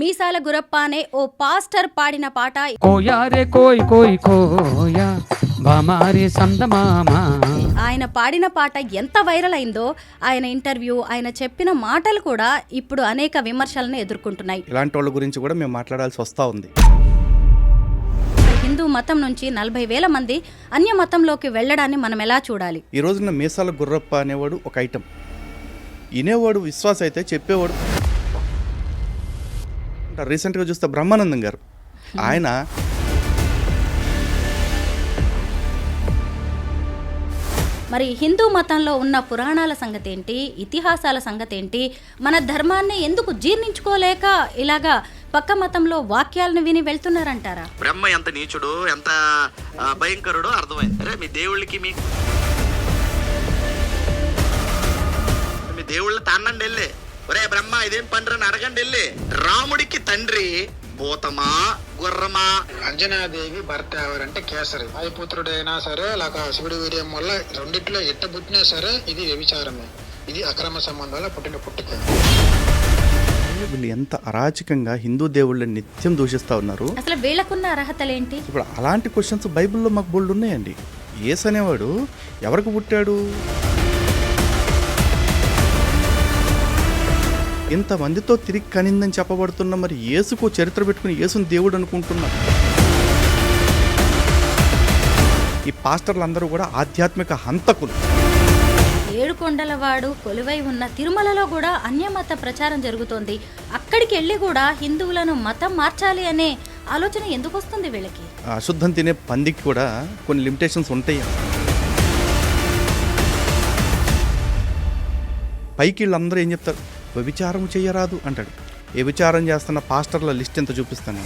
మీసాల గురప్ప అనే ఓ పాస్టర్ పాడిన పాట కోయారే కోయ్ కోయ్ కోయా బామారే సందమామా. ఆయన పాడిన పాట ఎంత వైరల్ అయిందో ఆయన ఇంటర్వ్యూ, ఆయన చెప్పిన మాటలు కూడా ఇప్పుడు అనేక విమర్శలను ఎదుర్కొంటున్నాయి. ఇలాంటి వాళ్ళ గురించి కూడా మేము మాట్లాడాల్సి వస్తూ ఉంది. హిందూ మతం నుంచి 40,000 మంది అన్య మతంలోకి వెళ్ళడాన్ని మనం ఎలా చూడాలి? ఈ రోజున మీసాల గుర్రప్ప అనేవాడు ఒక ఐటమ్. వినేవాడు విశ్వాస అయితే చెప్పేవాడు. రీసెంట్గా చూస్తే బ్రహ్మానందం గారు ఆయన మరి హిందూ మతంలో ఉన్న పురాణాల సంగతి ఏంటి, ఇతిహాసాల సంగతి ఏంటి, మన ధర్మాన్ని ఎందుకు జీర్ణించుకోలేక ఇలాగా పక్క మతంలో వాక్యాలను విని వెళ్తున్నారంటారా? బ్రహ్మ ఎంత నీచుడు, ఎంత భయంకరుడో అర్థమైంది. అరే మీ దేవుళ్ళకి మీ దేవుళ్ళ తాండండి వెళ్ళి, ఒరే బ్రహ్మ ఇదేం పండ్రని అడగండి వెళ్ళి. రాముడికి తండ్రి భూతమా గుర్రమా? అంజనాదేవి భర్త ఎవరంటే కేసరి. వాయుపుత్రుడైనా సరే లేక శివుడి వీర్యం వల్ల రెండిట్లో ఎట్ట పుట్టినా సరే ఇది వ్యభిచారమే. ఇది అక్రమ సంబంధాల పుట్టిన పుట్టుక. వీళ్ళు ఎంత అరాచకంగా హిందూ దేవుళ్ళని నిత్యం దూషిస్తూ ఉన్నారు. అసలు వీళ్ళకున్న అర్హతలేంటి? ఇప్పుడు అలాంటి క్వశ్చన్స్ బైబిల్లో మాకు బోల్డ్ ఉన్నాయండి. యేసు అనేవాడు ఎవరికి పుట్టాడు? ఇంతమందితో తిరిగి కనిందని చెప్పబడుతున్నా మరి యేసుకు చరిత్ర పెట్టుకుని యేసుని దేవుడు అనుకుంటున్నారు. ఈ పాస్టర్లు అందరూ కూడా ఆధ్యాత్మిక హంతకులు. ఏడుకొండలవాడు కొలువై ఉన్న తిరుమలలో కూడా అన్యమత ప్రచారం జరుగుతోంది. అక్కడికి వెళ్ళి కూడా హిందువులను మతం మార్చాలి అనే ఆలోచన ఎందుకు వస్తుంది వీళ్ళకి? అశుద్ధం తినే పందికి కూడా కొన్ని లిమిటేషన్స్ ఉంటాయి. పైకి వీళ్ళందరూ ఏం చెప్తారు? వ్యభిచారం చేయరాదు అంటాడు. ఏ విచారం చేస్తున్న పాస్టర్ల లిస్ట్ ఎంత చూపిస్తాను.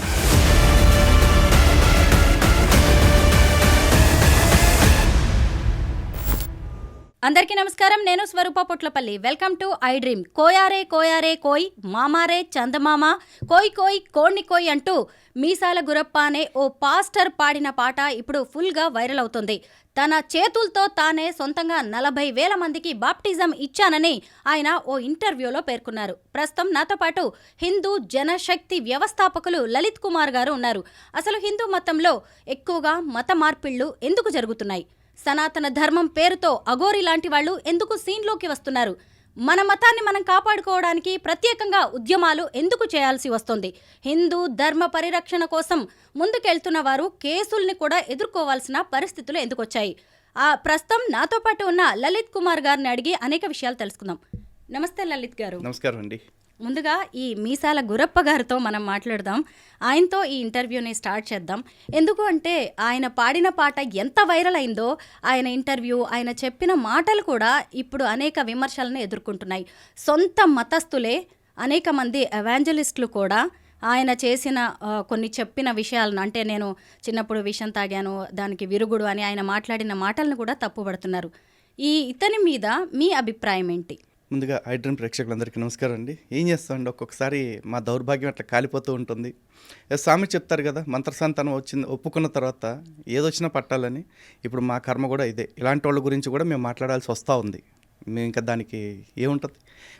అందరికీ నమస్కారం. నేను Swaroopa Potlapalli. Welcome to iDream. కోయారే కోయారే కోయ్ మామారే చందమామ కోయ్ కోయ్ కోణ్ణి కోయ్ అంటూ మీసాల గురప్ప అనే ఓ పాస్టర్ పాడిన పాట ఇప్పుడు ఫుల్గా వైరల్ అవుతుంది. తన చేతులతో తానే సొంతంగా 40,000 మందికి బాప్టిజం ఇచ్చానని ఆయన ఓ ఇంటర్వ్యూలో పేర్కొన్నారు. ప్రస్తుతం నాతో పాటు హిందూ జనశక్తి వ్యవస్థాపకులు లలిత్ కుమార్ గారు ఉన్నారు. అసలు హిందూ మతంలో ఎక్కువగా మత మార్పిళ్లు ఎందుకు జరుగుతున్నాయి? సనాతన ధర్మం పేరుతో అఘోరి లాంటి వాళ్ళు ఎందుకు సీన్లోకి వస్తున్నారు? మన మతాన్ని మనం కాపాడుకోవడానికి ప్రత్యేకంగా ఉద్యమాలు ఎందుకు చేయాల్సి వస్తుంది? హిందూ ధర్మ పరిరక్షణ కోసం ముందుకెళ్తున్న వారు కేసుల్ని కూడా ఎదుర్కోవాల్సిన పరిస్థితులు ఎందుకు వచ్చాయి? ప్రస్తుతం నాతో పాటు ఉన్న లలిత్ కుమార్ గారిని అడిగి అనేక విషయాలు తెలుసుకుందాం. నమస్తే లలిత్ గారు. నమస్కారం అండి. ముందుగా ఈ మీసాల గురప్ప గారితో మనం మాట్లాడదాం. ఆయనతో ఈ ఇంటర్వ్యూని స్టార్ట్ చేద్దాం. ఎందుకు అంటే ఆయన పాడిన పాట ఎంత వైరల్ అయిందో ఆయన ఇంటర్వ్యూ, ఆయన చెప్పిన మాటలు కూడా ఇప్పుడు అనేక విమర్శలను ఎదుర్కొంటున్నాయి. సొంత మతస్థులే, అనేక మంది ఎవాంజలిస్టులు కూడా ఆయన చేసిన కొన్ని చెప్పిన విషయాలను, అంటే నేను చిన్నప్పుడు విషం తాగాను దానికి విరుగుడు అని ఆయన మాట్లాడిన మాటలను కూడా తప్పుపడుతున్నారు. ఇతని మీద మీ అభిప్రాయం ఏంటి? ముందుగా ఐ డ్రీమ్ ప్రేక్షకులందరికీ నమస్కారం అండి. ఏం చేస్తామండి, ఒక్కొక్కసారి మా దౌర్భాగ్యం అట్లా కాలిపోతూ ఉంటుంది. స్వామి చెప్తారు కదా, మంత్రసంతానం వచ్చింది ఒప్పుకున్న తర్వాత ఏదొచ్చినా పట్టాలని. ఇప్పుడు మా కర్మ కూడా ఇదే. ఇలాంటి వాళ్ళ గురించి కూడా మేము మాట్లాడాల్సి వస్తూ ఉంది. మేము ఇంకా దానికి ఏముంటుంది,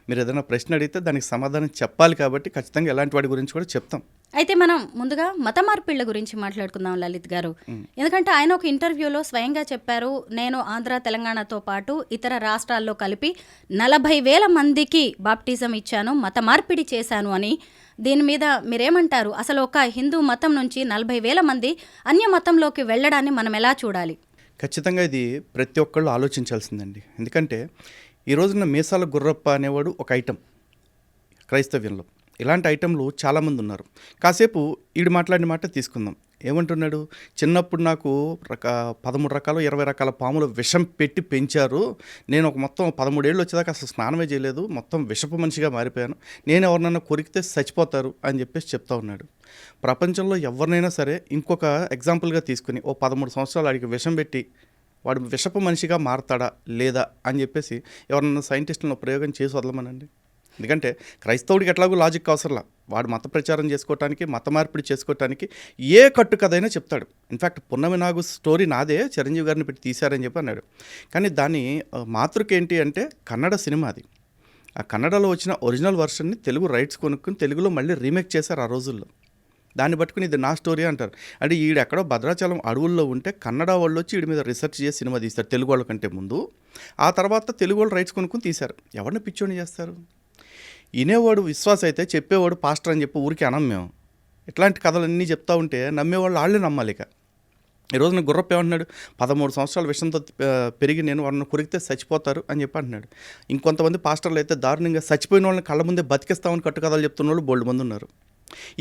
మీరు ఏదైనా ప్రశ్న అడిగితే దానికి సమాధానం చెప్పాలి. కాబట్టి ఖచ్చితంగా ఇలాంటి వాడి గురించి కూడా చెప్తాం. అయితే మనం ముందుగా మత మార్పిళ్ల గురించి మాట్లాడుకుందాం లలిత్ గారు. ఎందుకంటే ఆయన ఒక ఇంటర్వ్యూలో స్వయంగా చెప్పారు, నేను ఆంధ్ర తెలంగాణతో పాటు ఇతర రాష్ట్రాల్లో కలిపి 40,000 మందికి బాప్టిజం ఇచ్చాను, మత మార్పిడి చేశాను అని. దీని మీద మీరేమంటారు? అసలు ఒక హిందూ మతం నుంచి 40,000 మంది అన్య మతంలోకి వెళ్ళడాన్ని మనం ఎలా చూడాలి? ఖచ్చితంగా ఇది ప్రతి ఒక్కళ్ళు ఆలోచించాల్సిందండి. ఎందుకంటే ఈ రోజున మీసాల గుర్రప్ప అనేవాడు ఒక ఐటమ్ క్రైస్తవ్యంలో. ఇలాంటి ఐటెంలు చాలామంది ఉన్నారు. కాసేపు ఈడు మాట్లాడిన మాట తీసుకుందాం. ఏమంటున్నాడు? చిన్నప్పుడు నాకు 13 రకాలు 20 రకాల పాములు విషం పెట్టి పెంచారు. నేను ఒక మొత్తం 13 ఏళ్ళు వచ్చేదాకా అసలు స్నానమే చేయలేదు, మొత్తం విషపు మనిషిగా మారిపోయాను, నేను ఎవరినైనా కొరికితే చచ్చిపోతారు అని చెప్పేసి చెప్తా ఉన్నాడు. ప్రపంచంలో ఎవరినైనా సరే ఇంకొక ఎగ్జాంపుల్గా తీసుకుని ఓ 13 సంవత్సరాలు వాడికి విషం పెట్టి వాడు విషపు మనిషిగా మారతాడా లేదా అని చెప్పేసి ఎవరన్నా సైంటిస్టులను ప్రయోగం చేసి వదలమనండి. ఎందుకంటే క్రైస్తవుడికి ఎట్లాగో లాజిక్ అవసరంలా, వాడు మత ప్రచారం చేసుకోవటానికి, మత మార్పిడి చేసుకోవటానికి ఏ కట్టు కథైనా చెప్తాడు. ఇన్ఫ్యాక్ట్ పున్నమి నాగు స్టోరీ నాదే, చిరంజీవి గారిని పెట్టి తీశారని చెప్పి అన్నాడు. కానీ దాని మాతృక ఏంటి అంటే కన్నడ సినిమా. ఆ కన్నడలో వచ్చిన ఒరిజినల్ వర్షన్ని తెలుగు రైట్స్ కొనుక్కుని తెలుగులో మళ్ళీ రీమేక్ చేశారు ఆ రోజుల్లో. దాన్ని పట్టుకుని ఇది నా స్టోరీ అంటారు. అంటే ఈడెక్కడో భద్రాచలం అడవుల్లో ఉంటే కన్నడ వాళ్ళు వచ్చి వీడి మీద రీసెర్చ్ చేసి సినిమా తీస్తారు తెలుగు వాళ్ళ కంటే ముందు. ఆ తర్వాత తెలుగు వాళ్ళు రైట్స్ కొనుక్కుని తీశారు. ఎవరిని పిచ్చోని చేస్తారు? వినేవాడు విశ్వాస అయితే చెప్పేవాడు పాస్టర్ అని చెప్పి ఊరికి అనం మేము. ఇట్లాంటి కథలన్నీ చెప్తా ఉంటే నమ్మేవాళ్ళు వాళ్ళే నమ్మాలి. ఇక ఈరోజు నేను గుర్రప్ప ఏమంటున్నాడు, 13 సంవత్సరాల విషయంతో పెరిగి నేను వాళ్ళని కొరికితే చచ్చిపోతారు అని చెప్పి అంటున్నాడు. ఇంకొంతమంది పాస్టర్లు అయితే దారుణంగా చచ్చిపోయిన వాళ్ళని కళ్ళ ముందే బతికిస్తామని కట్టుకథలు చెప్తున్న వాళ్ళు బోల్డ్ మంది ఉన్నారు.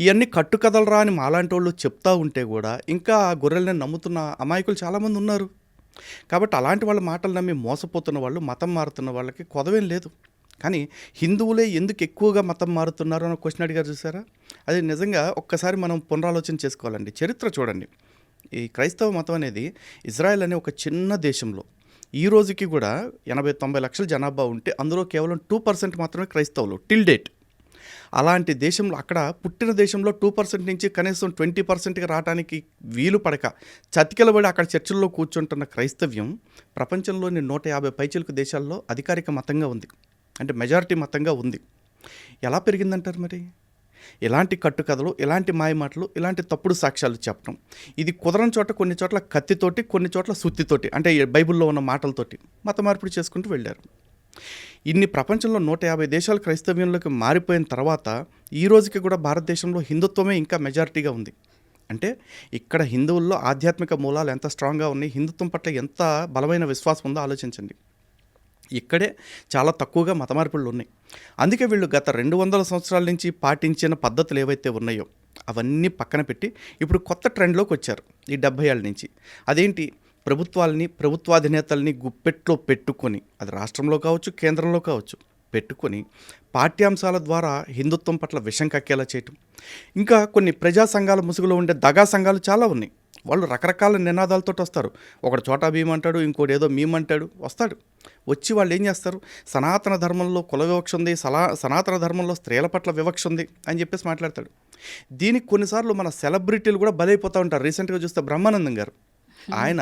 ఇవన్నీ కట్టుకథలు రా అని మాలాంటి వాళ్ళు చెప్తా ఉంటే కూడా ఇంకా ఆ గొర్రెల్ని నమ్ముతున్న అమాయకులు చాలామంది ఉన్నారు. కాబట్టి అలాంటి వాళ్ళ మాటలు నమ్మి మోసపోతున్న వాళ్ళు, మతం మారుతున్న వాళ్ళకి కొదవేం లేదు. కానీ హిందువులే ఎందుకు ఎక్కువగా మతం మారుతున్నారు అని క్వశ్చన్ అడిగారు చూసారా? అది నిజంగా ఒక్కసారి మనం పునరాలోచన చేసుకోవాలండి. చరిత్ర చూడండి. ఈ క్రైస్తవ మతం అనేది ఇజ్రాయెల్ అనే ఒక చిన్న దేశంలో ఈ రోజుకి కూడా 80-90 లక్షల జనాభా ఉంటే అందులో కేవలం 2% మాత్రమే క్రైస్తవులు టిల్ డేట్. అలాంటి దేశంలో, అక్కడ పుట్టిన దేశంలో 2% నుంచి కనీసం 20%కి రావడానికి వీలు పడక చతికిలబడి అక్కడ చర్చిల్లో కూర్చుంటున్న క్రైస్తవ్యం ప్రపంచంలోని 150 పైచిలకు దేశాల్లో అధికారిక మతంగా ఉంది. అంటే మెజారిటీ మతంగా ఉంది. ఎలా పెరిగిందంటారు మరి? ఇలాంటి కట్టుకథలు, ఇలాంటి మాయమాటలు, ఇలాంటి తప్పుడు సాక్ష్యాలు చెప్పడం. ఇది కుదరని చోట కొన్ని చోట్ల కత్తితోటి, కొన్ని చోట్ల సుత్తితోటి, అంటే బైబిల్లో ఉన్న మాటలతోటి మత మార్పిడి చేసుకుంటూ వెళ్ళారు. ఇన్ని ప్రపంచంలో 150 దేశాలు క్రైస్తవ్యంలోకి మారిపోయిన తర్వాత ఈ రోజుకి కూడా భారతదేశంలో హిందుత్వమే ఇంకా మెజారిటీగా ఉంది. అంటే ఇక్కడ హిందువుల్లో ఆధ్యాత్మిక మూలాలు ఎంత స్ట్రాంగ్గా ఉన్నాయి, హిందుత్వం పట్ల ఎంత బలమైన విశ్వాసం ఉందో ఆలోచించండి. ఇక్కడే చాలా తక్కువగా మత మార్పులు ఉన్నాయి. అందుకే వీళ్ళు గత 200 సంవత్సరాల నుంచి పాటించిన పద్ధతులు ఏవైతే ఉన్నాయో అవన్నీ పక్కన పెట్టి ఇప్పుడు కొత్త ట్రెండ్లోకి వచ్చారు ఈ 70 ఏళ్ళ నుంచి. అదేంటి? ప్రభుత్వాధినేతల్ని గుప్పెట్లో పెట్టుకొని, అది రాష్ట్రంలో కావచ్చు, కేంద్రంలో కావచ్చు, పెట్టుకొని పాఠ్యాంశాల ద్వారా హిందుత్వం పట్ల విషం కక్కేలా చేయటం. ఇంకా కొన్ని ప్రజా సంఘాల ముసుగులో ఉండే దగా సంఘాలు చాలా ఉన్నాయి. వాళ్ళు రకరకాల నినాదాలతో వస్తారు. ఒకడు చోటా భీమ్ అంటాడు, ఇంకోటి ఏదో మీమ్ అంటాడు, వస్తాడు. వచ్చి వాళ్ళు ఏం చేస్తారు? సనాతన ధర్మంలో కుల వివక్ష ఉంది, సనాతన ధర్మంలో స్త్రీల పట్ల వివక్ష ఉంది అని చెప్పేసి మాట్లాడతాడు. దీనికి కొన్నిసార్లు మన సెలబ్రిటీలు కూడా బలైపోతూ ఉంటారు. రీసెంట్గా చూస్తే బ్రహ్మానందం గారు, ఆయన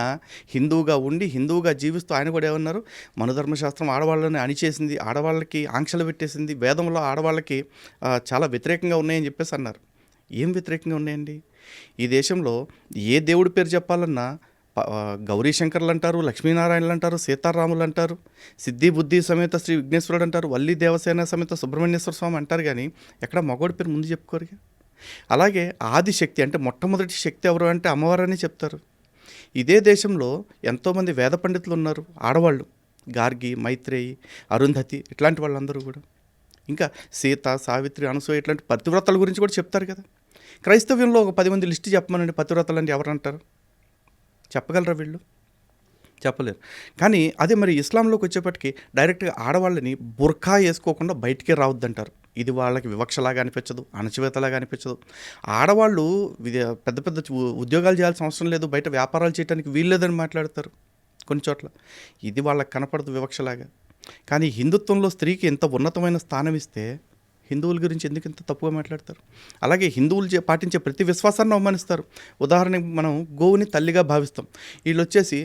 హిందువుగా ఉండి హిందువుగా జీవిస్తూ ఆయన కూడా ఏమన్నారు, మనుధర్మశాస్త్రం ఆడవాళ్ళని అణిచేసింది, ఆడవాళ్ళకి ఆంక్షలు పెట్టేసింది, వేదంలో ఆడవాళ్ళకి చాలా వ్యతిరేకంగా ఉన్నాయని చెప్పేసి అన్నారు. ఏం వ్యతిరేకంగా ఉన్నాయండి? ఈ దేశంలో ఏ దేవుడి పేరు చెప్పాలన్నా గౌరీశంకర్లు అంటారు, లక్ష్మీనారాయణలు అంటారు, సీతారాములు అంటారు, సిద్ధి బుద్ధి సమేత శ్రీ విఘ్నేశ్వరుడు అంటారు, వల్లి దేవసేన సమేత సుబ్రహ్మణ్యేశ్వర స్వామి అంటారు. కానీ ఎక్కడ మగవాడి పేరు ముందు చెప్పుకోరుగా. అలాగే ఆదిశక్తి అంటే మొట్టమొదటి శక్తి ఎవరు అంటే అమ్మవారని చెప్తారు. ఇదే దేశంలో ఎంతోమంది వేద పండితులు ఉన్నారు, ఆడవాళ్ళు, గార్గి, మైత్రేయి, అరుంధతి, ఇట్లాంటి వాళ్ళందరూ కూడా. ఇంకా సీత, సావిత్రి, అనసూయ ఇట్లాంటి పతివ్రతల గురించి కూడా చెప్తారు కదా. క్రైస్తవ్యంలో ఒక 10 మంది లిస్టు చెప్పమనండి, పతివ్రతలు అంటే ఎవరంటారు? చెప్పగలరా వీళ్ళు? చెప్పలేరు. కానీ అదే మరి ఇస్లాంలోకి వచ్చేప్పటికి డైరెక్ట్గా ఆడవాళ్ళని బుర్ఖా వేసుకోకుండా బయటికే రావద్దంటారు. ఇది వాళ్ళకి వివక్షలాగా అనిపించదు, అణచివేతలాగా అనిపించదు. ఆడవాళ్ళు పెద్ద పెద్ద ఉద్యోగాలు చేయాల్సిన అవసరం లేదు, బయట వ్యాపారాలు చేయడానికి వీల్లేదని మాట్లాడతారు కొన్ని చోట్ల. ఇది వాళ్ళకి కనపడదు వివక్షలాగా. కానీ హిందుత్వంలో స్త్రీకి ఎంత ఉన్నతమైన స్థానం ఇస్తే హిందువుల గురించి ఎందుకు ఇంత తప్పుగా మాట్లాడతారు? అలాగే హిందువులు పాటించే ప్రతి విశ్వాసాన్ని అవమానిస్తారు. ఉదాహరణకి మనం గోవుని తల్లిగా భావిస్తాం. వీళ్ళు వచ్చేసి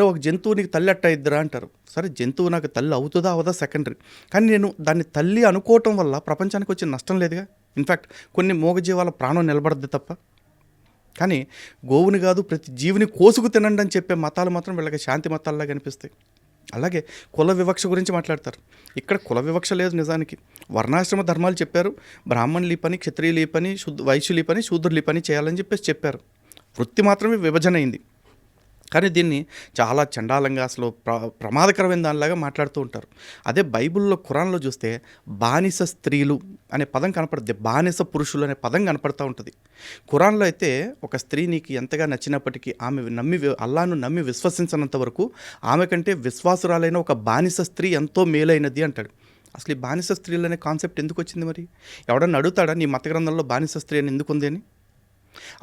ఒక జంతువు నీకు తల్లి అట్ట ఇద్దరా అంటారు. సరే, జంతువు నాకు తల్లి అవుతుందా అవదా సెకండరీ, కానీ నేను దాన్ని తల్లి అనుకోవటం వల్ల ప్రపంచానికి వచ్చే నష్టం లేదుగా. ఇన్ఫ్యాక్ట్ కొన్ని మూగజీవాల ప్రాణం నిలబడద్ది తప్ప. కానీ గోవుని కాదు ప్రతి జీవిని కోసుకు తినండి అని చెప్పే మతాలు మాత్రం వీళ్ళకి శాంతి మతాల్లా కనిపిస్తాయి. అలాగే కుల వివక్ష గురించి మాట్లాడతారు. ఇక్కడ కుల వివక్ష లేదు నిజానికి. వర్ణాశ్రమ ధర్మాలు చెప్పారు. బ్రాహ్మణులు ఈ పని, క్షత్రియులు ఈ పని, వైశ్యులు ఈ పని, శూద్రులు ఈ పని చేయాలని చెప్పేసి చెప్పారు. వృత్తి మాత్రమే విభజన అయింది. కానీ దీన్ని చాలా చండాలంగా అసలు ప్రమాదకరమైన దానిలాగా మాట్లాడుతూ ఉంటారు. అదే బైబిల్లో ఖురాన్లో చూస్తే బానిస స్త్రీలు అనే పదం కనపడుద్ది, బానిస పురుషులు అనే పదం కనపడుతూ ఉంటుంది. ఖురాన్లో అయితే ఒక స్త్రీ నీకు ఎంతగా నచ్చినప్పటికీ ఆమె అల్లాను నమ్మి విశ్వసించినంత వరకు ఆమె కంటే విశ్వాసురాలైన ఒక బానిస స్త్రీ ఎంతో మేలైనది అంటాడు. అసలు ఈ బానిస స్త్రీలు అనే కాన్సెప్ట్ ఎందుకు వచ్చింది? మరి ఎవడన్నా అడుగుతాడా నీ మత గ్రంథంలో బానిస స్త్రీ అని ఎందుకు ఉంది అని?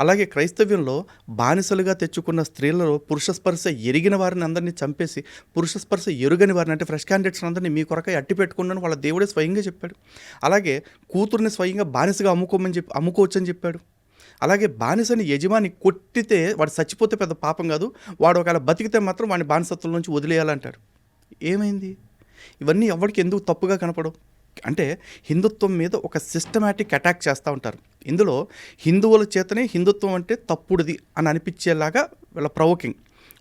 అలాగే క్రైస్తవ్యంలో బానిసలుగా తెచ్చుకున్న స్త్రీలలో పురుష స్పర్శ ఎరిగిన వారిని అందరినీ చంపేసి పురుష స్పర్శ ఎరుగని వారిని అంటే ఫ్రెష్ క్యాండిడేట్స్ అందరినీ మీ కొరకై అట్టి పెట్టుకున్నాను వాళ్ళ దేవుడే స్వయంగా చెప్పాడు. అలాగే కూతుర్ని స్వయంగా బానిసగా అమ్ముకోవచ్చని చెప్పాడు. అలాగే బానిసని యజమాని కొట్టితే వాడు చచ్చిపోతే పెద్ద పాపం కాదు, వాడు ఒకవేళ బతికితే మాత్రం వాడిని బానిసత్వం నుంచి వదిలేయాలంటాడు. ఏమైంది? ఇవన్నీ ఎవరికి ఎందుకు తప్పుగా కనపడవు? అంటే హిందుత్వం మీద ఒక సిస్టమేటిక్ అటాక్ చేస్తూ ఉంటారు. ఇందులో హిందువుల చేతనే హిందుత్వం అంటే తప్పుడుది అని అనిపించేలాగా వీళ్ళ ప్రవోకింగ్.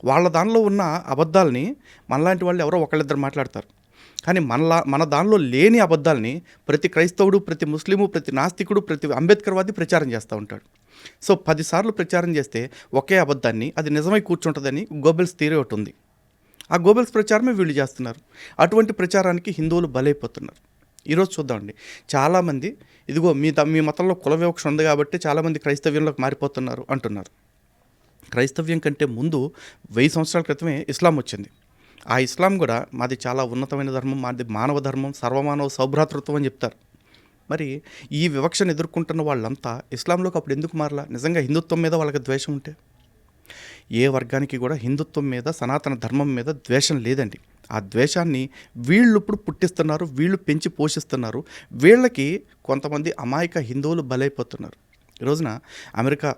వాళ్ళ దానిలో ఉన్న అబద్ధాలని మనలాంటి వాళ్ళు ఎవరో ఒకళ్ళిద్దరు మాట్లాడతారు. కానీ మన దానిలో లేని అబద్ధాలని ప్రతి క్రైస్తవుడు, ప్రతి ముస్లిము, ప్రతి నాస్తికుడు, ప్రతి అంబేద్కర్వాది ప్రచారం చేస్తూ ఉంటాడు. సో 10 సార్లు ప్రచారం చేస్తే ఒకే అబద్ధాన్ని అది నిజమై కూర్చుంటుందని గోబెల్స్ థియరీ ఒకటి ఉంది. ఆ గోబెల్స్ ప్రచారమే వీళ్ళు చేస్తున్నారు. అటువంటి ప్రచారానికి హిందువులు బలైపోతున్నారు. ఈరోజు చూద్దామండి, చాలామంది ఇదిగో మీ మతంలో కుల వివక్ష ఉంది కాబట్టి చాలామంది క్రైస్తవ్యంలోకి మారిపోతున్నారు అంటున్నారు. క్రైస్తవ్యం కంటే ముందు 1000 సంవత్సరాల క్రితమే ఇస్లాం వచ్చింది. ఆ ఇస్లాం కూడా మాది చాలా ఉన్నతమైన ధర్మం, మాది మానవ ధర్మం, సర్వమానవ సౌభ్రాతృత్వం అని చెప్తారు. మరి ఈ వివక్షను ఎదుర్కొంటున్న వాళ్ళంతా ఇస్లాంలోకి అప్పుడు ఎందుకు మారలా? నిజంగా హిందుత్వం మీద వాళ్ళకి ద్వేషం ఉంటే. ఏ వర్గానికి కూడా హిందుత్వం మీద, సనాతన ధర్మం మీద ద్వేషం లేదండి. ఆ ద్వేషాన్ని వీళ్ళు ఇప్పుడు పుట్టిస్తున్నారు, వీళ్ళు పెంచి పోషిస్తున్నారు. వీళ్ళకి కొంతమంది అమాయక హిందువులు బలైపోతున్నారు. ఈ రోజున అమెరికా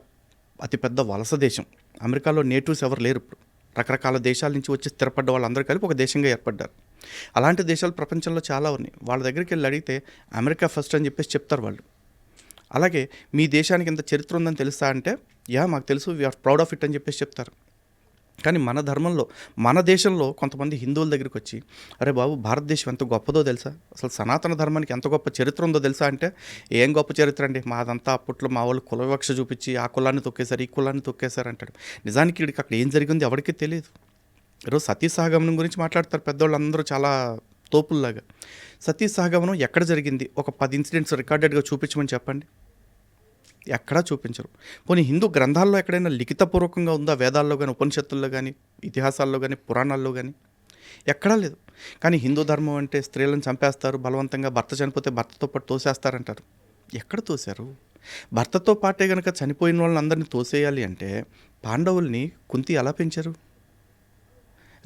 అతిపెద్ద వలస దేశం. అమెరికాలో నేటివ్స్ ఎవరు లేరు. ఇప్పుడు రకరకాల దేశాల నుంచి వచ్చి స్థిరపడ్డ వాళ్ళందరూ కలిపి ఒక దేశంగా ఏర్పడ్డారు. అలాంటి దేశాలు ప్రపంచంలో చాలా ఉన్నాయి. వాళ్ళ దగ్గరికి వెళ్ళి అడిగితే అమెరికా ఫస్ట్ అని చెప్పేసి చెప్తారు వాళ్ళు. అలాగే మీ దేశానికి ఇంత చరిత్ర ఉందని తెలుసా అంటే, మాకు తెలుసు, వీఆర్ ప్రౌడ్ ఆఫ్ ఇట్ అని చెప్పేసి చెప్తారు. కానీ మన ధర్మంలో, మన దేశంలో కొంతమంది హిందువుల దగ్గరికి వచ్చి, అరే బాబు భారతదేశం ఎంత గొప్పదో తెలుసా, అసలు సనాతన ధర్మానికి ఎంత గొప్ప చరిత్ర ఉందో తెలుసా అంటే, ఏం గొప్ప చరిత్ర అండి, మాదంతా అప్పట్లో మా వాళ్ళు కుల వివక్ష చూపించి ఆ కులాన్ని తొక్కేశారు, ఈ కులాన్ని తొక్కేశారు అంటాడు. నిజానికి వీడికి అక్కడ ఏం జరిగింది ఎవరికీ తెలియదు. ఈరోజు సతీ సహగమనం గురించి మాట్లాడతారు పెద్దవాళ్ళు అందరూ చాలా తోపుల్లాగా. సతీ సహగమనం ఎక్కడ జరిగింది? ఒక 10 ఇన్సిడెంట్స్ రికార్డెడ్గా చూపించమని చెప్పండి. ఎక్కడా చూపించరు. పోనీ హిందూ గ్రంథాల్లో ఎక్కడైనా లిఖితపూర్వకంగా ఉందా? వేదాల్లో కానీ, ఉపనిషత్తుల్లో కానీ, ఇతిహాసాల్లో కానీ, పురాణాల్లో కానీ ఎక్కడా లేదు. కానీ హిందూ ధర్మం అంటే స్త్రీలను చంపేస్తారు, బలవంతంగా భర్త చనిపోతే భర్తతో పాటు తోసేస్తారంటారు. ఎక్కడ తోశారు? భర్తతో పాటే కనుక చనిపోయిన వాళ్ళని అందరినీ తోసేయాలి అంటే పాండవుల్ని కుంతి ఎలా పెంచారు?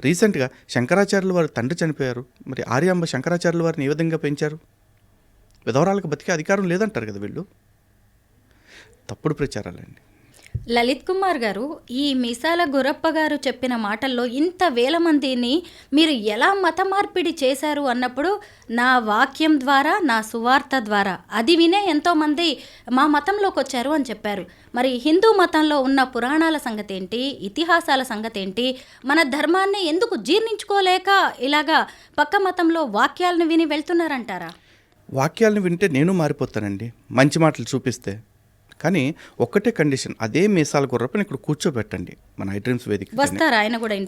రీసెంట్గా శంకరాచార్యులు వారి తండ్రి చనిపోయారు. మరి ఆర్యాంబ శంకరాచార్యుల వారిని ఏ విధంగా పెంచారు? విధవరాలకు బతికే అధికారం లేదంటారు కదా వీళ్ళు. తప్పుడు ప్రచారాలండి. లలిత్ కుమార్ గారు, ఈ మీసాల గురప్ప గారు చెప్పిన మాటల్లో ఇంత వేల మందిని మీరు ఎలా మత మార్పిడి చేశారు అన్నప్పుడు, నా వాక్యం ద్వారా, నా సువార్త ద్వారా అది వినే ఎంతోమంది మా మతంలోకి వచ్చారు అని చెప్పారు. మరి హిందూ మతంలో ఉన్న పురాణాల సంగతి ఏంటి, ఇతిహాసాల సంగతి ఏంటి, మన ధర్మాన్ని ఎందుకు జీర్ణించుకోలేక ఇలాగా పక్క మతంలో వాక్యాలను విని వెళ్తున్నారంటారా? వాక్యాలను వింటే నేను మారిపోతానండి, మంచి మాటలు చూపిస్తే. కానీ ఒక్కటే కండిషన్, అదే మీసాల గుర్రపని ఇక్కడ కూర్చోబెట్టండి. మన ఐ డ్రీమ్స్ వేదిక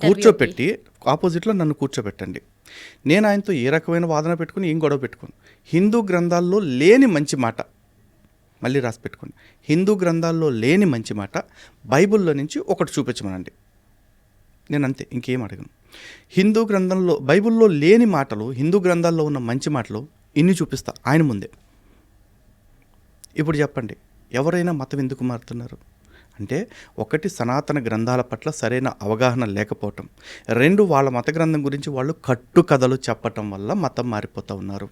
కూర్చోబెట్టి ఆపోజిట్లో నన్ను కూర్చోబెట్టండి. నేను ఆయనతో ఏ రకమైన వాదన పెట్టుకుని ఏం గొడవ పెట్టుకోను. హిందూ గ్రంథాల్లో లేని మంచి మాట మళ్ళీ రాసి పెట్టుకోండి. హిందూ గ్రంథాల్లో లేని మంచి మాట బైబిల్లో నుంచి ఒకటి చూపించమనండి. నేను అంతే, ఇంకేం అడగను. హిందూ గ్రంథంలో, బైబిల్లో లేని మాటలు హిందూ గ్రంథాల్లో ఉన్న మంచి మాటలు ఇన్ని చూపిస్తా ఆయన ముందే. ఇప్పుడు చెప్పండి, ఎవరైనా మతం ఎందుకు మారుతున్నారు అంటే, ఒకటి సనాతన గ్రంథాల పట్ల సరైన అవగాహన లేకపోవటం, 2 వాళ్ళ మత గ్రంథం గురించి వాళ్ళు కట్టుకథలు చెప్పటం వల్ల మతం మారిపోతూ ఉన్నారు.